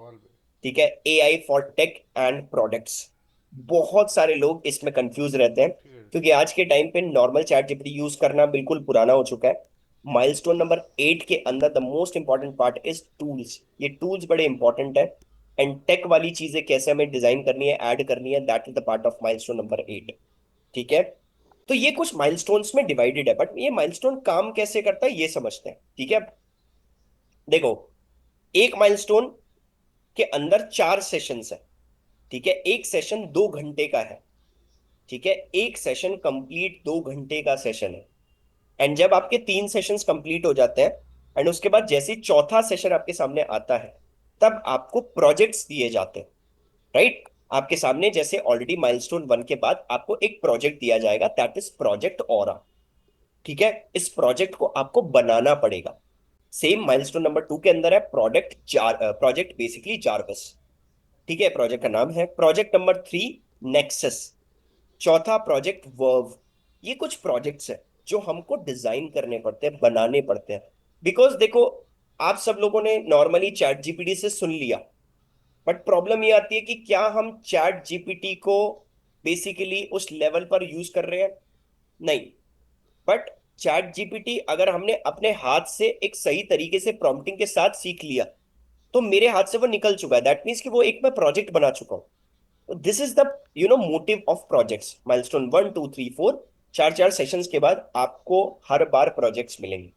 ठीक है, AI for tech and products. बहुत सारे लोग इसमें कंफ्यूज रहते हैं, क्योंकि आज के टाइम पे नॉर्मल चैट जीपीटी यूज करना बिल्कुल पुराना हो चुका है। माइलस्टोन नंबर 8 के अंदर the most important part is tools. ये टूल्स बड़े इंपॉर्टेंट है, एंड टेक वाली चीजें कैसे हमें डिजाइन करनी है, ऐड करनी है, that is the part of milestone number 8। ठीक है, तो ये कुछ माइलस्टोन्स में डिवाइडेड है, बट ये माइलस्टोन काम कैसे करता है ये समझते हैं। ठीक है, देखो, एक माइलस्टोन के अंदर 4 सेशंस है। ठीक है, एक सेशन 2 घंटे का है। ठीक है, एक सेशन कंप्लीट 2 घंटे का सेशन है। एंड जब आपके 3 सेशंस कंप्लीट हो जाते हैं, एंड उसके बाद जैसे ही चौथा सेशन आपके सामने आता है, तब आपको प्रोजेक्ट्स दिए जाते हैं। राइट, आपके सामने जैसे ऑलरेडी माइलस्टोन 1 के बाद आपको एक प्रोजेक्ट दिया जाएगा, दैट इज प्रोजेक्ट ऑरा। ठीक है, इस प्रोजेक्ट को आपको बनाना पड़ेगा। सेम माइलस्टोन नंबर 2 के अंदर है प्रोजेक्ट बेसिकली जारवस। ठीक है, प्रोजेक्ट का नाम है। Project number 3, nexus. चौथा प्रोजेक्ट वर्व। ये कुछ प्रोजेक्ट्स हैं जो हमको डिजाइन करने पड़ते हैं, बनाने पड़ते हैं। बिकॉज देखो, आप सब लोगों ने नॉर्मली चैट जीपीटी से सुन लिया, बट प्रॉब्लम ये आती है कि क्या हम चैट जीपीटी को बेसिकली उस लेवल पर यूज कर रहे हैं? नहीं। बट चैट जीपीटी अगर हमने अपने हाथ से एक सही तरीके से प्रॉम्प्टिंग के साथ सीख लिया, तो मेरे हाथ से वो निकल चुका है, दैट मीन्स कि वो एक मैं प्रोजेक्ट बना चुका हूँ। This is the motive of projects. Milestone 1 2 3 4, चार चार सेशंस के बाद आपको हर बार प्रोजेक्ट्स मिलेंगे।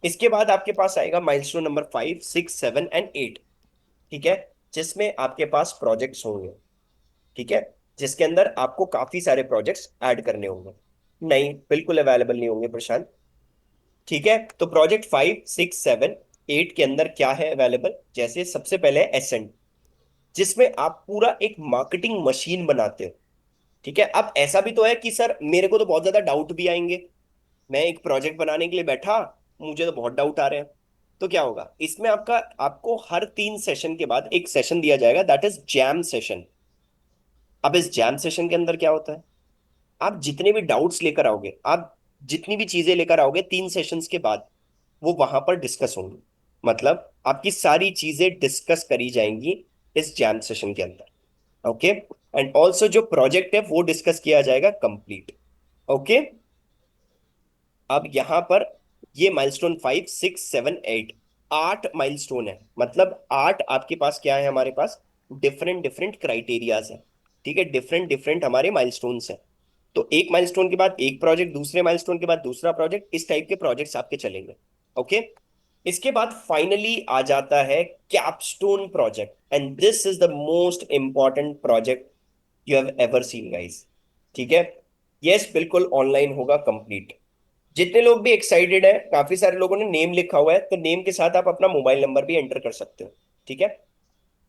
इसके बाद आपके पास आएगा माइलस्टोन नंबर 5 6 7 एंड 8। ठीक है, जिसमें आपके पास प्रोजेक्ट्स होंगे। ठीक है, जिसके अंदर आपको काफी सारे प्रोजेक्ट्स ऐड करने होंगे। नहीं, बिल्कुल अवेलेबल नहीं होंगे प्रशांत। ठीक है, तो प्रोजेक्ट 5 6 7 8 के अंदर क्या है अवेलेबल, जैसे सबसे पहले एसेंट, जिसमें आप पूरा एक मार्केटिंग मशीन बनाते हो। ठीक है, अब ऐसा भी तो है कि सर मेरे को तो बहुत ज्यादा डाउट भी आएंगे। मैं एक प्रोजेक्ट बनाने के लिए बैठा, मुझे तो बहुत डाउट आ रहे हैं। तो क्या होगा इसमें, आपको हर 3 सेशन के बाद एक सेशन दिया जाएगा, दैट इज जैम सेशन। अब इस जैम सेशन के अंदर क्या होता है, आप जितने भी डाउट्स लेकर आओगे, आप जितनी भी चीजें लेकर आओगे 3 सेशंस के बाद, वो वहां पर डिस्कस होंगी। मतलब आपकी सारी चीजें डिस्कस करी जाएंगी इस जैम सेशन के अंदर। ओके, एंड ऑल्सो जो प्रोजेक्ट है वो डिस्कस किया जाएगा कंप्लीट। ओके, अब यहां पर ये माइलस्टोन 5 6 7 8, 8 माइलस्टोन है। मतलब 8 आपके पास क्या है, हमारे पास डिफरेंट डिफरेंट क्राइटेरियाज है। ठीक है, डिफरेंट डिफरेंट हमारे माइलस्टोन्स हैं। तो एक माइलस्टोन के बाद एक प्रोजेक्ट, दूसरे माइलस्टोन के बाद दूसरा प्रोजेक्ट, इस टाइप के प्रोजेक्ट्स आपके चलेंगे। ओके, इसके बाद फाइनली आ जाता है capstone project, and this is the most important project you have ever seen guys. ठीक है, यस, बिल्कुल ऑनलाइन होगा कंप्लीट। जितने लोग भी एक्साइटेड हैं, काफी सारे लोगों ने नेम लिखा हुआ है, तो नेम के साथ आप अपना मोबाइल नंबर भी एंटर कर सकते हो। ठीक है,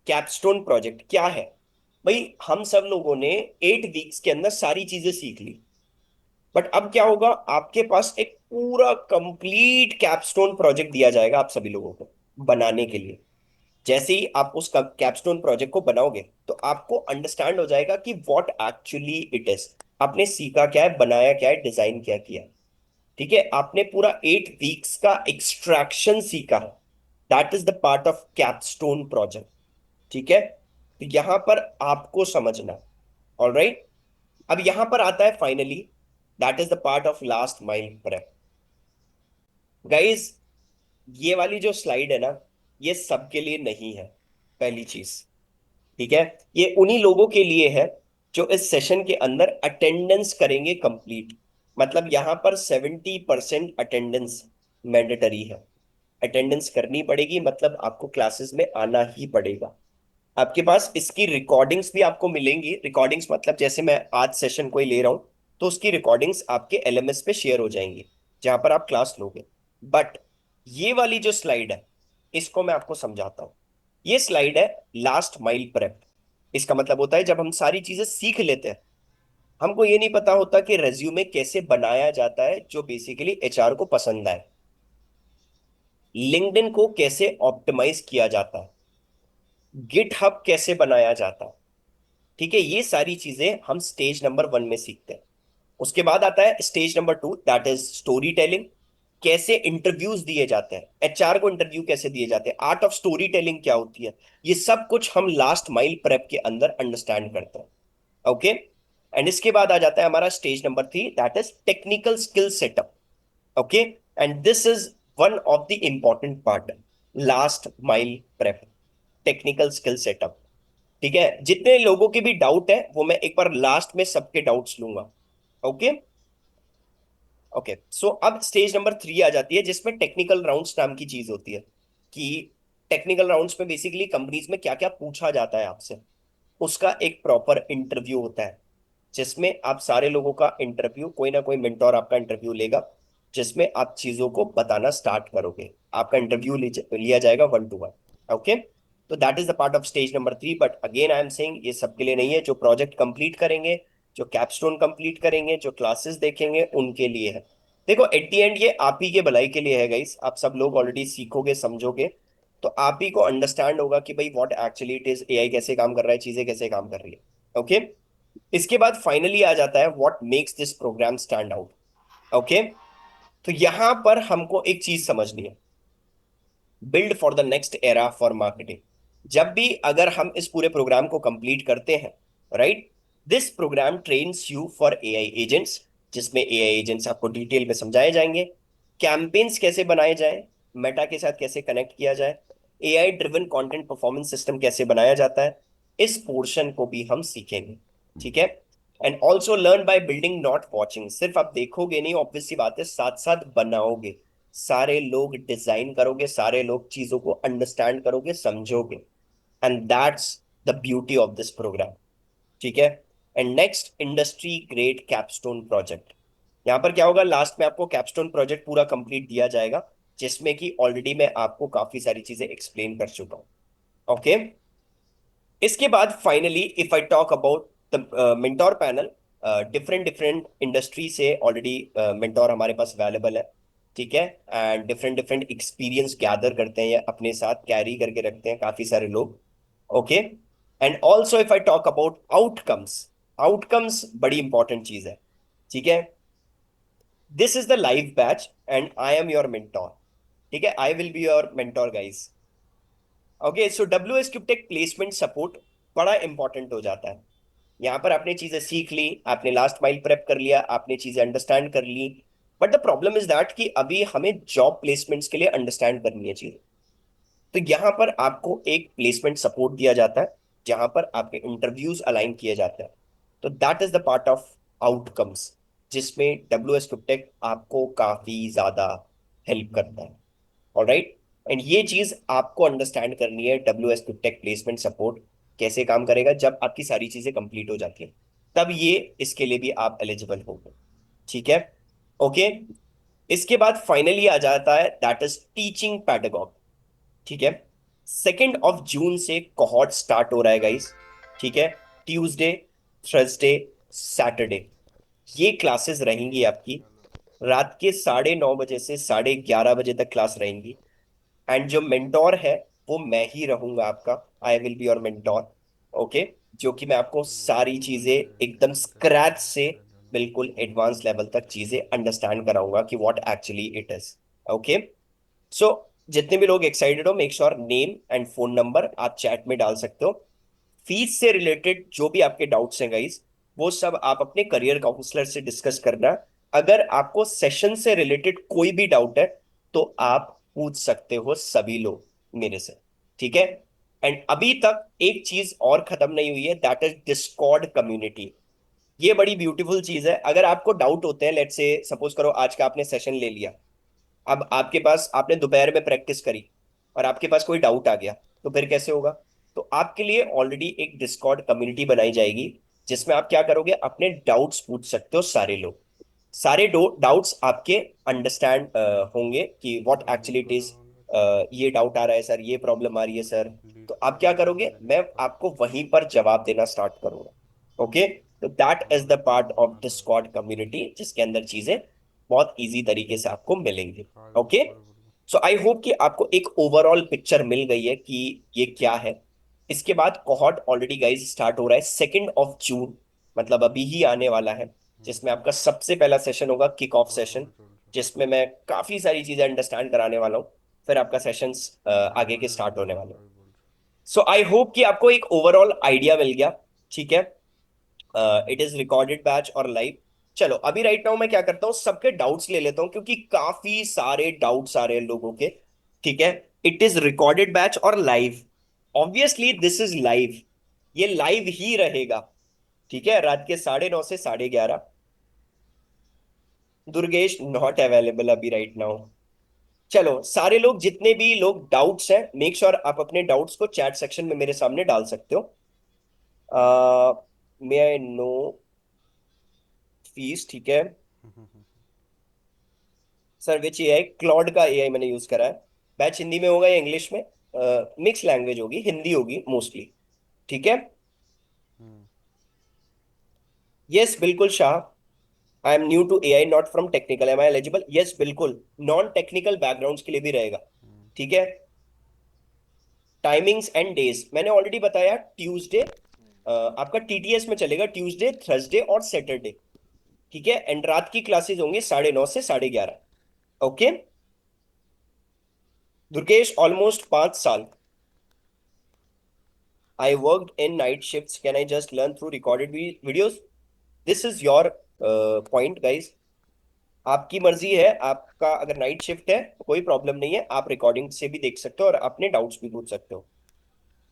कैपस्टोन प्रोजेक्ट क्या है भाई, हम सब लोगों ने 8 वीक्स के अंदर सारी चीजें सीख ली, बट अब क्या होगा, आपके पास एक पूरा कंप्लीट कैपस्टोन प्रोजेक्ट दिया जाएगा आप सभी लोगों को बनाने के लिए। जैसे ही आप उस कैपस्टोन प्रोजेक्ट को बनाओगे, तो आपको अंडरस्टैंड हो जाएगा कि व्हाट एक्चुअली इट इज। आपने सीखा क्या है, बनाया क्या है, डिजाइन क्या किया है। ठीक है, आपने पूरा 8 वीक्स का एक्सट्रैक्शन सीखा है, that is the part of capstone project. ठीक है, तो यहां पर आपको समझना है ऑलराइट, अब यहां पर आता है finally, that is the part of last mile prep. Guys, ये वाली जो स्लाइड है ना, ये सबके लिए नहीं है, पहली चीज। ठीक है, ये उन्हीं लोगों के लिए है जो इस सेशन के अंदर अटेंडेंस करेंगे कंप्लीट। मतलब यहां पर 70% अटेंडेंस मैंडेटरी है। अटेंडेंस करनी पड़ेगी, मतलब आपको क्लासेस में आना ही पड़ेगा। आपके पास इसकी रिकॉर्डिंग्स भी आपको मिलेंगी। रिकॉर्डिंग्स मतलब जैसे मैं आज सेशन कोई ले रहा हूं, तो उसकी रिकॉर्डिंग्स आपके एलएमएस पे शेयर हो जाएंगी, जहां पर आप क्लास लोगे। बट ये वाली जो स्लाइड है, इसको मैं आपको समझाता हूं। ये स्लाइड है लास्ट माइल प्रेप। इसका मतलब होता है जब हम सारी चीजें सीख लेते हैं, हमको ये नहीं पता होता कि रेज्यूमे कैसे बनाया जाता है जो बेसिकली एचआर को पसंद आए, लिंक्डइन को कैसे ऑप्टिमाइज किया जाता है, गिटहब कैसे बनाया जाता है। ठीक है, ये सारी चीजें हम स्टेज नंबर 1 में सीखते हैं। उसके बाद आता है stage number 2, that is story telling. कैसे इंटरव्यूज दिए जाते हैं, एचआर को इंटरव्यू कैसे दिए जाते हैं, आर्ट ऑफ स्टोरी टेलिंग क्या होती है, ये सब कुछ हम लास्ट माइल प्रेप के अंदर अंडरस्टैंड करते हैं। ओके, एंड इसके बाद आ जाता है हमारा stage number 3, that is technical skill setup. Okay, and this is one of the important part, last mile prep, technical skill setup. ठीक है, जितने लोगों के भी डाउट है वो मैं एक बार लास्ट में सबके डाउट्स लूंगा। ओके, ओके, सो अब स्टेज नंबर 3 आ जाती है, जिसमें टेक्निकल राउंड्स नाम की चीज होती है। कि टेक्निकल राउंड्स में बेसिकली कंपनीज में क्या क्या पूछा जाता है आपसे, उसका एक प्रॉपर इंटरव्यू होता है, जिसमें आप सारे लोगों का इंटरव्यू, कोई ना कोई मेंटोर आपका इंटरव्यू लेगा, जिसमें आप चीजों को बताना स्टार्ट करोगे। आपका इंटरव्यू लिया जाएगा 1 to 1। ओके, तो that is the part of stage number 3। But again I am saying, ये सबके लिए नहीं है। जो प्रोजेक्ट कंप्लीट करेंगे, जो कैपस्टोन कंप्लीट करेंगे, जो क्लासेस देखेंगे, उनके लिए है। देखो, एट दी एंड ये आप ही के भलाई के लिए है गाइस। आप सब लोग ऑलरेडी सीखोगे, समझोगे, तो आप ही को अंडरस्टैंड होगा कि भाई what actually it is, AI कैसे काम कर रहा है, चीजें कैसे काम कर रही है। ओके, इसके बाद फाइनली आ जाता है what makes this programme stand out. Okay, तो यहां पर हमको एक चीज समझनी है, build for the next era for marketing. जब भी अगर हम इस पूरे प्रोग्राम को कंप्लीट करते हैं, right, this programme trains you for AI agents, जिसमें एआई एजेंट्स आपको डिटेल में समझाए जाएंगे। कैंपेन्स कैसे बनाए जाए, मेटा के साथ कैसे कनेक्ट किया जाए, AI driven content performance system कैसे बनाया जाता है, इस पोर्शन को भी हम सीखेंगे। ठीक है, and also learn by building not watching. सिर्फ आप देखोगे नहीं, ऑब्वियस सी बात है, साथ साथ बनाओगे। सारे लोग डिजाइन करोगे, सारे लोग चीजों को अंडरस्टैंड करोगे, समझोगे। And that's the beauty of this programme. ठीक है, and next, industry grade capstone project. यहां पर क्या होगा, लास्ट में आपको कैपस्टोन प्रोजेक्ट पूरा कंप्लीट दिया जाएगा, जिसमें कि ऑलरेडी मैं आपको काफी सारी चीजें एक्सप्लेन कर चुका हूं। ओके, इसके बाद finally if I talk about the mentor panel, different different industry से ऑलरेडी मेंटोर हमारे पास अवेलेबल है। ठीक है, and different different experience gather करते हैं या अपने साथ कैरी करके रखते हैं काफी सारे लोग। Okay, and also if I talk about outcomes, outcomes बड़ी इंपॉर्टेंट चीज है। ठीक है, this is the live batch and I am your mentor. ठीक है, I will be your mentor guys. Okay, so WS tech placement support बड़ा important हो जाता है। यहाँ पर आपने चीजें सीख ली, आपने लास्ट माइल प्रेप कर लिया, आपने चीजें अंडरस्टैंड कर ली। But the problem is that कि अभी हमें जॉब प्लेसमेंट्स के लिए अंडरस्टैंड करनी है चीजें। तो यहाँ पर आपको एक प्लेसमेंट सपोर्ट दिया जाता है, जहां पर आपके इंटरव्यूज अलाइन किए जाते हैं। तो that is the part of outcomes, जिसमें WS टेक आपको काफी ज्यादा हेल्प करता है। ऑलराइट, एंड ये चीज आपको अंडरस्टैंड करनी है, WS टेक प्लेसमेंट सपोर्ट कैसे काम करेगा। जब आपकी सारी चीजें कंप्लीट हो जाती हैं, तब ये इसके लिए भी आप एलिजिबल होंगे। ठीक है, ओके, इसके बाद फाइनली आ जाता है दैट इज टीचिंग पैडागॉग। ठीक है, 2 जून से कोहॉर्ट स्टार्ट हो रहा है गाइस। ठीक है, ट्यूसडे, थर्सडे, सैटरडे, ये क्लासेस रहेंगी आपकी। रात के 9:30 बजे से 11:30 बजे तक क्लास रहेंगी। एंड जो मेंटोर है, वो मैं ही रहूंगा आपका। आई will be your mentor. Okay, जो कि मैं आपको सारी चीजें एकदम स्क्रैच से बिल्कुल एडवांस लेवल तक चीजें अंडरस्टैंड कराऊंगा कि what actually it is. Okay, so जितने भी लोग एक्साइटेड हो, make sure name and phone number आप चैट में डाल सकते हो। फीस से रिलेटेड जो भी आपके डाउट्स हैं गाइस, वो सब आप अपने करियर काउंसलर से डिस्कस करना। अगर आपको सेशन से रिलेटेड कोई भी डाउट है तो आप पूछ सकते हो सभी लोग मेरे से, ठीक है। एंड अभी तक एक चीज और खत्म नहीं हुई है, दैट इज डिस्कॉर्ड कम्युनिटी। ये बड़ी ब्यूटीफुल चीज है। अगर आपको डाउट होते हैं, लेट्स से सपोज करो आज का आपने सेशन ले लिया, अब आपके पास आपने दोपहर में प्रैक्टिस करी और आपके पास कोई डाउट आ गया, तो फिर कैसे होगा? तो आपके लिए ऑलरेडी एक डिस्कॉर्ड कम्युनिटी बनाई जाएगी, जिसमें आप क्या करोगे, अपने डाउट्स पूछ सकते हो सारे लोग। सारे डाउट्स आपके अंडरस्टैंड होंगे कि व्हाट एक्चुअली इट इज। ये डाउट आ रहा है सर, ये प्रॉब्लम आ रही है सर। तो आप क्या करोगे, मैं आपको वहीं पर जवाब देना स्टार्ट करूंगा। ओके, तो that is the part of Discord community, जिसके अंदर चीजें बहुत इजी तरीके से आपको मिलेंगी। ओके, सो आई होप कि आपको एक ओवरऑल पिक्चर मिल गई है कि ये क्या है। इसके बाद कोहॉर्ट ऑलरेडी गाइस स्टार्ट हो रहा है 2 जून, मतलब अभी ही आने वाला है, जिसमें आपका सबसे पहला सेशन होगा किक ऑफ सेशन, जिसमें मैं काफी सारी चीजें अंडरस्टैंड कराने वाला हूँ। फिर आपका सेशंस आगे के स्टार्ट होने वाले हैं। सो आई होप कि आपको एक ओवरऑल आइडिया मिल गया, ठीक है। इट इज रिकॉर्डेड बैच और लाइव। चलो अभी राइट नाउ मैं क्या करता हूँ, सबके डाउट्स ले लेता हूँ, क्योंकि काफी सारे डाउट्स आ रहे हैं लोगों के, ठीक है। इट इज रिकॉर्डेड बैच और live, obviously this is live, ये लाइव ही रहेगा, ठीक है, रात के 9:30 से 11:30। दुर्गेश नॉट अवेलेबल अभी राइट नाउ। चलो सारे लोग, जितने भी लोग डाउट्स हैं, मेक श्योर आप अपने डाउट्स को चैट सेक्शन में मेरे सामने डाल सकते हो। मे आई नो फीस, ठीक है सर। विच एआई? क्लॉड का एआई मैंने यूज करा है। बैच हिंदी में होगा या इंग्लिश में? मिक्स लैंग्वेज होगी, हिंदी होगी मोस्टली, ठीक है। यस बिल्कुल Shah, I am new to AI not from technical, am I eligible? Yes बिल्कुल, नॉन टेक्निकल बैकग्राउंड्स के लिए भी रहेगा, ठीक है। टाइमिंग्स एंड डेज मैंने ऑलरेडी बताया। ट्यूसडे आपका टीटीएस में चलेगा, ट्यूसडे थर्सडे और सैटरडे, ठीक है। एंड रात की क्लासेस होंगी 9:30 से 11:30। ओके, दुर्गेश ऑलमोस्ट 5 साल। I worked in night shifts. Can I just learn through recorded videos? This is your point, guys. आपकी मर्जी है, आपका अगर नाइट शिफ्ट है तो कोई प्रॉब्लम नहीं है, आप रिकॉर्डिंग से भी देख सकते हो और अपने डाउट्स भी पूछ सकते हो।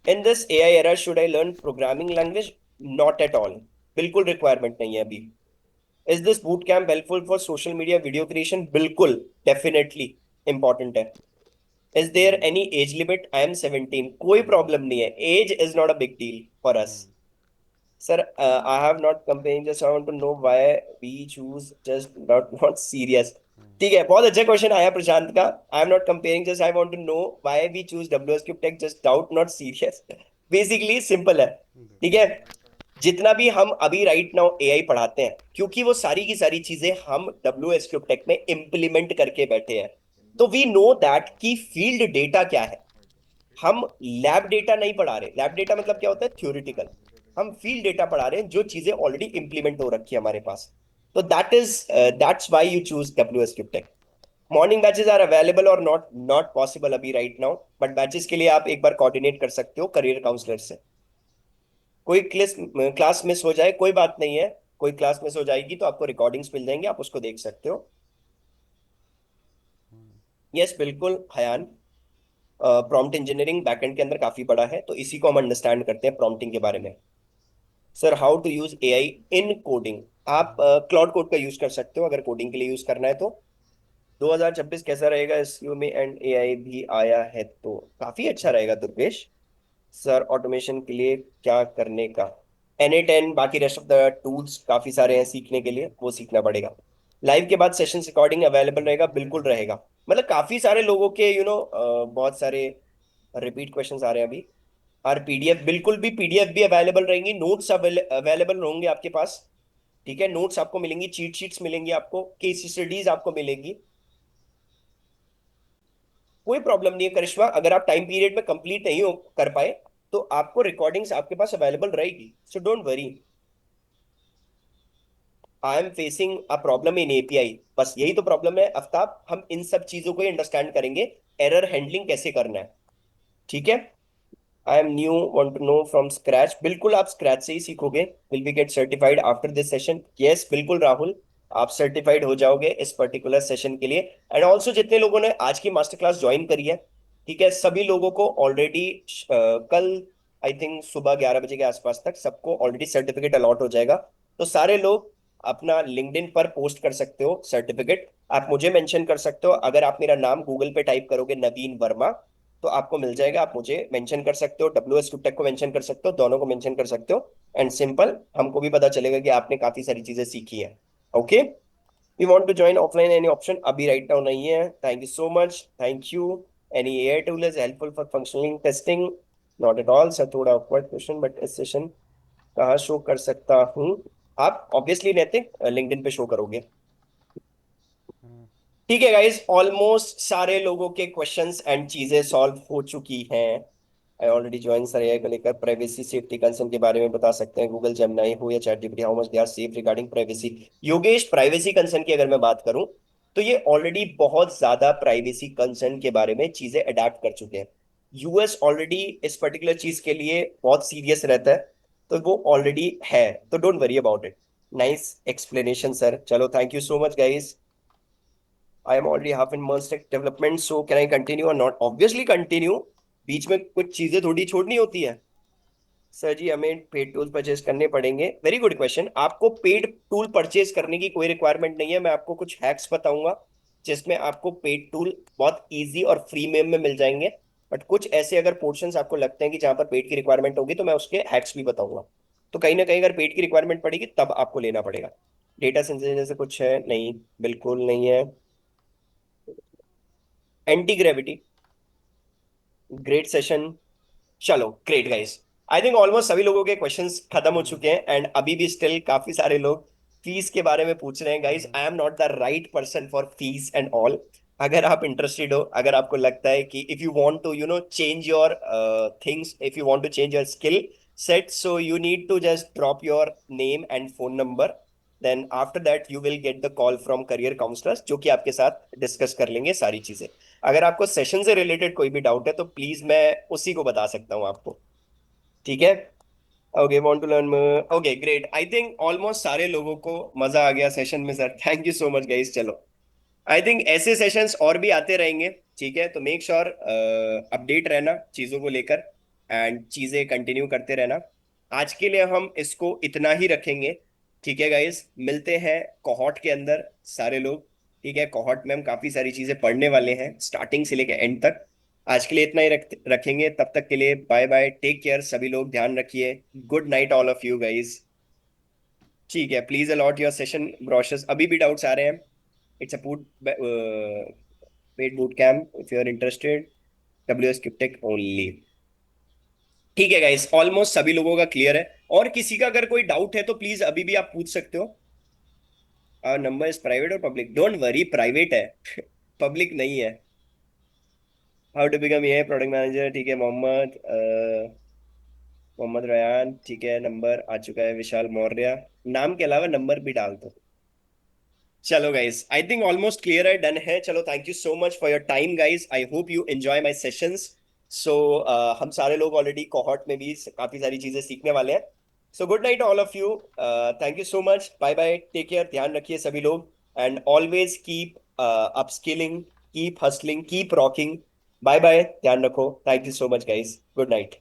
In this AI era should I learn programming language? Not at all, बिल्कुल रिक्वायरमेंट नहीं है अभी। Is this boot camp helpful for social media video creation? बिल्कुल, डेफिनेटली इंपॉर्टेंट है। Is there any age limit? I am 17, कोई problem नहीं है, age is not a big deal for us. Sir I have not comparing, just I want to know why we choose just not not serious. ठीक है, बहुत अच्छा question आया प्रशांत का। I am not comparing, just I want to know why we choose WS cube tech, just doubt not serious. Basically simple है, ठीक है। जितना भी हम अभी राइट नाउ एआई पढ़ाते हैं, क्योंकि वो सारी की सारी चीजें हम डब्ल्यूएस क्यूब टेक में इम्प्लीमेंट करके बैठे हैं, तो वी नो दैट कि फील्ड डेटा क्या है। हम लैब डेटा नहीं पढ़ा रहे, लैब डेटा मतलब क्या होता है, थ्योरेटिकल। हम फील्ड डेटा पढ़ा रहे हैं, जो चीजें ऑलरेडी इंप्लीमेंट हो रखी है हमारे पास। तो that's why you choose W S tech. Morning batches are available और नॉट नॉट पॉसिबल अभी राइट नाउ, बट बैचेस के लिए आप एक बार कोऑर्डिनेट कर सकते हो करियर काउंसलर से। कोई क्लास क्लास मिस हो जाए कोई बात नहीं है, कोई क्लास मिस हो जाएगी तो आपको रिकॉर्डिंग्स मिल जाएंगे, आप उसको देख सकते हो। यस बिल्कुल हयान, प्रॉम्प्ट इंजीनियरिंग बैकएंड के अंदर काफी बड़ा है, तो इसी को हम अंडरस्टैंड करते हैं प्रॉम्प्टिंग के बारे में। Sir how to use AI in coding? आप क्लाउड कोड का यूज कर सकते हो अगर कोडिंग के लिए यूज करना है तो। 2026 कैसा रहेगा एसईओ में, एंड एआई भी आया है तो काफी अच्छा रहेगा दुर्गेश। सर ऑटोमेशन के लिए क्या करने का? N8 बाकी रेस्ट ऑफ द टूल्स काफी सारे हैं सीखने के लिए, वो सीखना पड़ेगा। लाइव के बाद सेशन रिकॉर्डिंग अवेलेबल रहेगा? बिल्कुल रहेगा। मतलब काफी सारे लोगों के बहुत सारे रिपीट क्वेश्चंस आ रहे हैं अभी। और पीडीएफ, बिल्कुल भी पीडीएफ भी अवेलेबल रहेंगी, नोट्स अवेलेबल होंगे आपके पास, ठीक है। नोट्स आपको मिलेंगी, चीट शीट्स मिलेंगी आपको, केस स्टडीज आपको मिलेंगी। कोई प्रॉब्लम नहीं है करिश्मा, अगर आप टाइम पीरियड में कंप्लीट नहीं हो कर पाए तो आपको रिकॉर्डिंग्स आपके पास अवेलेबल रहेगी, so don't worry. I am facing a problem in API, बस यही तो प्रॉब्लम है आफ्ताब, हम इन सब चीजों को ही अंडरस्टैंड करेंगे, एरर हैंडलिंग कैसे करना है, ठीक है। I am new, want to know from scratch. बिल्कुल आप स्क्रैच से ही सीखोगे। Will be get certified after this session. Yes बिल्कुल राहुल, आप सर्टिफाइड हो जाओगे इस पर्टिकुलर सेशन के लिए। एंड ऑल्सो जितने लोगों ने आज की मास्टर क्लास ज्वाइन करी है, ठीक है, सभी लोगों को ऑलरेडी कल आई थिंक सुबह 11 बजे के आसपास तक सबको ऑलरेडी सर्टिफिकेट अलॉट हो जाएगा। तो सारे लोग अपना लिंक्डइन पर पोस्ट कर सकते हो सर्टिफिकेट। आप मुझे मेंशन कर सकते हो, अगर आप मेरा नाम गूगल पे टाइप करोगे नवीन वर्मा तो आपको मिल जाएगा। आप मुझे मेंशन कर सकते हो, WS टेक को मेंशन कर सकते हो, दोनों को मेंशन कर सकते हो। एंड सिंपल, हमको भी पता चलेगा कि आपने काफी सारी चीजें सीखी है। Okay, we want to join offline, any option अभी राइट नाउ नहीं है। Thank you so much, thank you. Any AI tool is helpful for functional testing? Not at all sir, थोड़ा ऑकवर्ड क्वेश्चन, बट इस session कहाँ show कर सकता हूँ? आप ऑब्वियसली नैतिक लिंक्डइन पे शो करोगे। हम्म। ठीक है गाइस, ऑलमोस्ट सारे लोगों के क्वेश्चंस एंड चीजें सॉल्व हो चुकी हैं। I already join sir. AI को लेकर प्राइवेसी सेफ्टी कंसर्न के बारे में बता सकते हैं, गूगल जेमिनी हो या chat GPT, how much they are safe regarding privacy. Yogesh, privacy concern की अगर मैं बात करूं तो ये ऑलरेडी बहुत ज्यादा प्राइवेसी कंसर्न के बारे में चीजें अडेप्ट कर चुके हैं। यूएस ऑलरेडी इस पर्टिकुलर चीज के लिए बहुत सीरियस रहता है, तो वो ऑलरेडी है, तो don't worry about it. Nice explanation sir. चलो thank you so much guys. I am already half in merge tech development, so can I continue और नॉट? Obviously continue. बीच में कुछ चीजें थोड़ी छोड़नी होती है। सर जी हमें पेड टूल परचेज करने पड़ेंगे? Very good question. आपको पेड टूल परचेज करने की कोई रिक्वायरमेंट नहीं है। मैं आपको कुछ हैक्स बताऊंगा जिसमें आपको पेड टूल बहुत इजी और फ्री में मिल जाएंगे। बट कुछ ऐसे अगर पोर्शंस आपको लगते हैं कि जहां पर पेड की रिक्वायरमेंट होगी, तो मैं उसके हैक्स भी बताऊंगा। तो कहीं ना कहीं अगर पेड की रिक्वायरमेंट पड़ेगी तब आपको लेना पड़ेगा। डेटा सिंथेसिस जैसे कुछ है? नहीं, बिल्कुल नहीं है। Anti gravity, great session. चलो great guys, I think almost सभी लोगों के क्वेश्चंस खत्म हो हम्म। चुके हैं। एंड अभी भी स्टिल काफी सारे लोग फीस के बारे में पूछ रहे हैं। Guys hmm. I am not the right person for fees and all. अगर आप इंटरेस्टेड हो, अगर आपको लगता है कि if you want to change your things, if you want to change your skill set, so you need to just drop your name and phone number. Then after that you will get the call from career counsellors, जो कि आपके साथ discuss कर लेंगे सारी चीजें। अगर आपको सेशन से रिलेटेड कोई भी डाउट है तो प्लीज मैं उसी को बता सकता हूँ आपको। ठीक है। Okay, want to learn. Okay great, I think almost सारे लोगों को मजा आ गया सेशन में sir. Thank you so much guys. चलो, आई थिंक ऐसे सेशंस और भी आते रहेंगे। ठीक है, तो मेक श्योर अपडेट रहना चीजों को लेकर, एंड चीजें कंटिन्यू करते रहना। आज के लिए हम इसको इतना ही रखेंगे। ठीक है गाइस, मिलते हैं कोहॉर्ट के अंदर सारे लोग। ठीक है, कोहॉर्ट में हम काफी सारी चीजें पढ़ने वाले हैं स्टार्टिंग से लेकर एंड तक। आज के लिए इतना ही रखेंगे। तब तक के लिए बाय बाय, टेक केयर सभी लोग, ध्यान रखिए। Good night all of you guys. ठीक है, please allot your session brochures. अभी भी डाउट्स आ रहे हैं? It's a paid boot camp if you are interested, WS tech only. ठीक है गाइस, ऑलमोस्ट सभी लोगों का क्लियर है। और किसी का अगर कोई डाउट है तो प्लीज अभी भी आप पूछ सकते हो। नंबर इज प्राइवेट और पब्लिक? डोंट वरी, प्राइवेट है पब्लिक नहीं है। हाउ टू बिकम ये प्रोडक्ट मैनेजर? ठीक है, मोहम्मद रयान। ठीक है, नंबर आ चुका है। विशाल मौर्य, नाम के अलावा नंबर भी डाल दो। चलो guys, I think almost clear है, डन है। चलो thank you so much for your time guys. I hope you enjoy my sessions. So हम सारे लोग ऑलरेडी कोहॉर्ट में भी काफी सारी चीजें सीखने वाले हैं। So good night all of you. Thank you so much, bye bye, take care, ध्यान रखिए सभी लोग। And always keep upskilling, keep hustling, keep rocking. Bye bye, ध्यान रखो। Thank you so much guys, good night.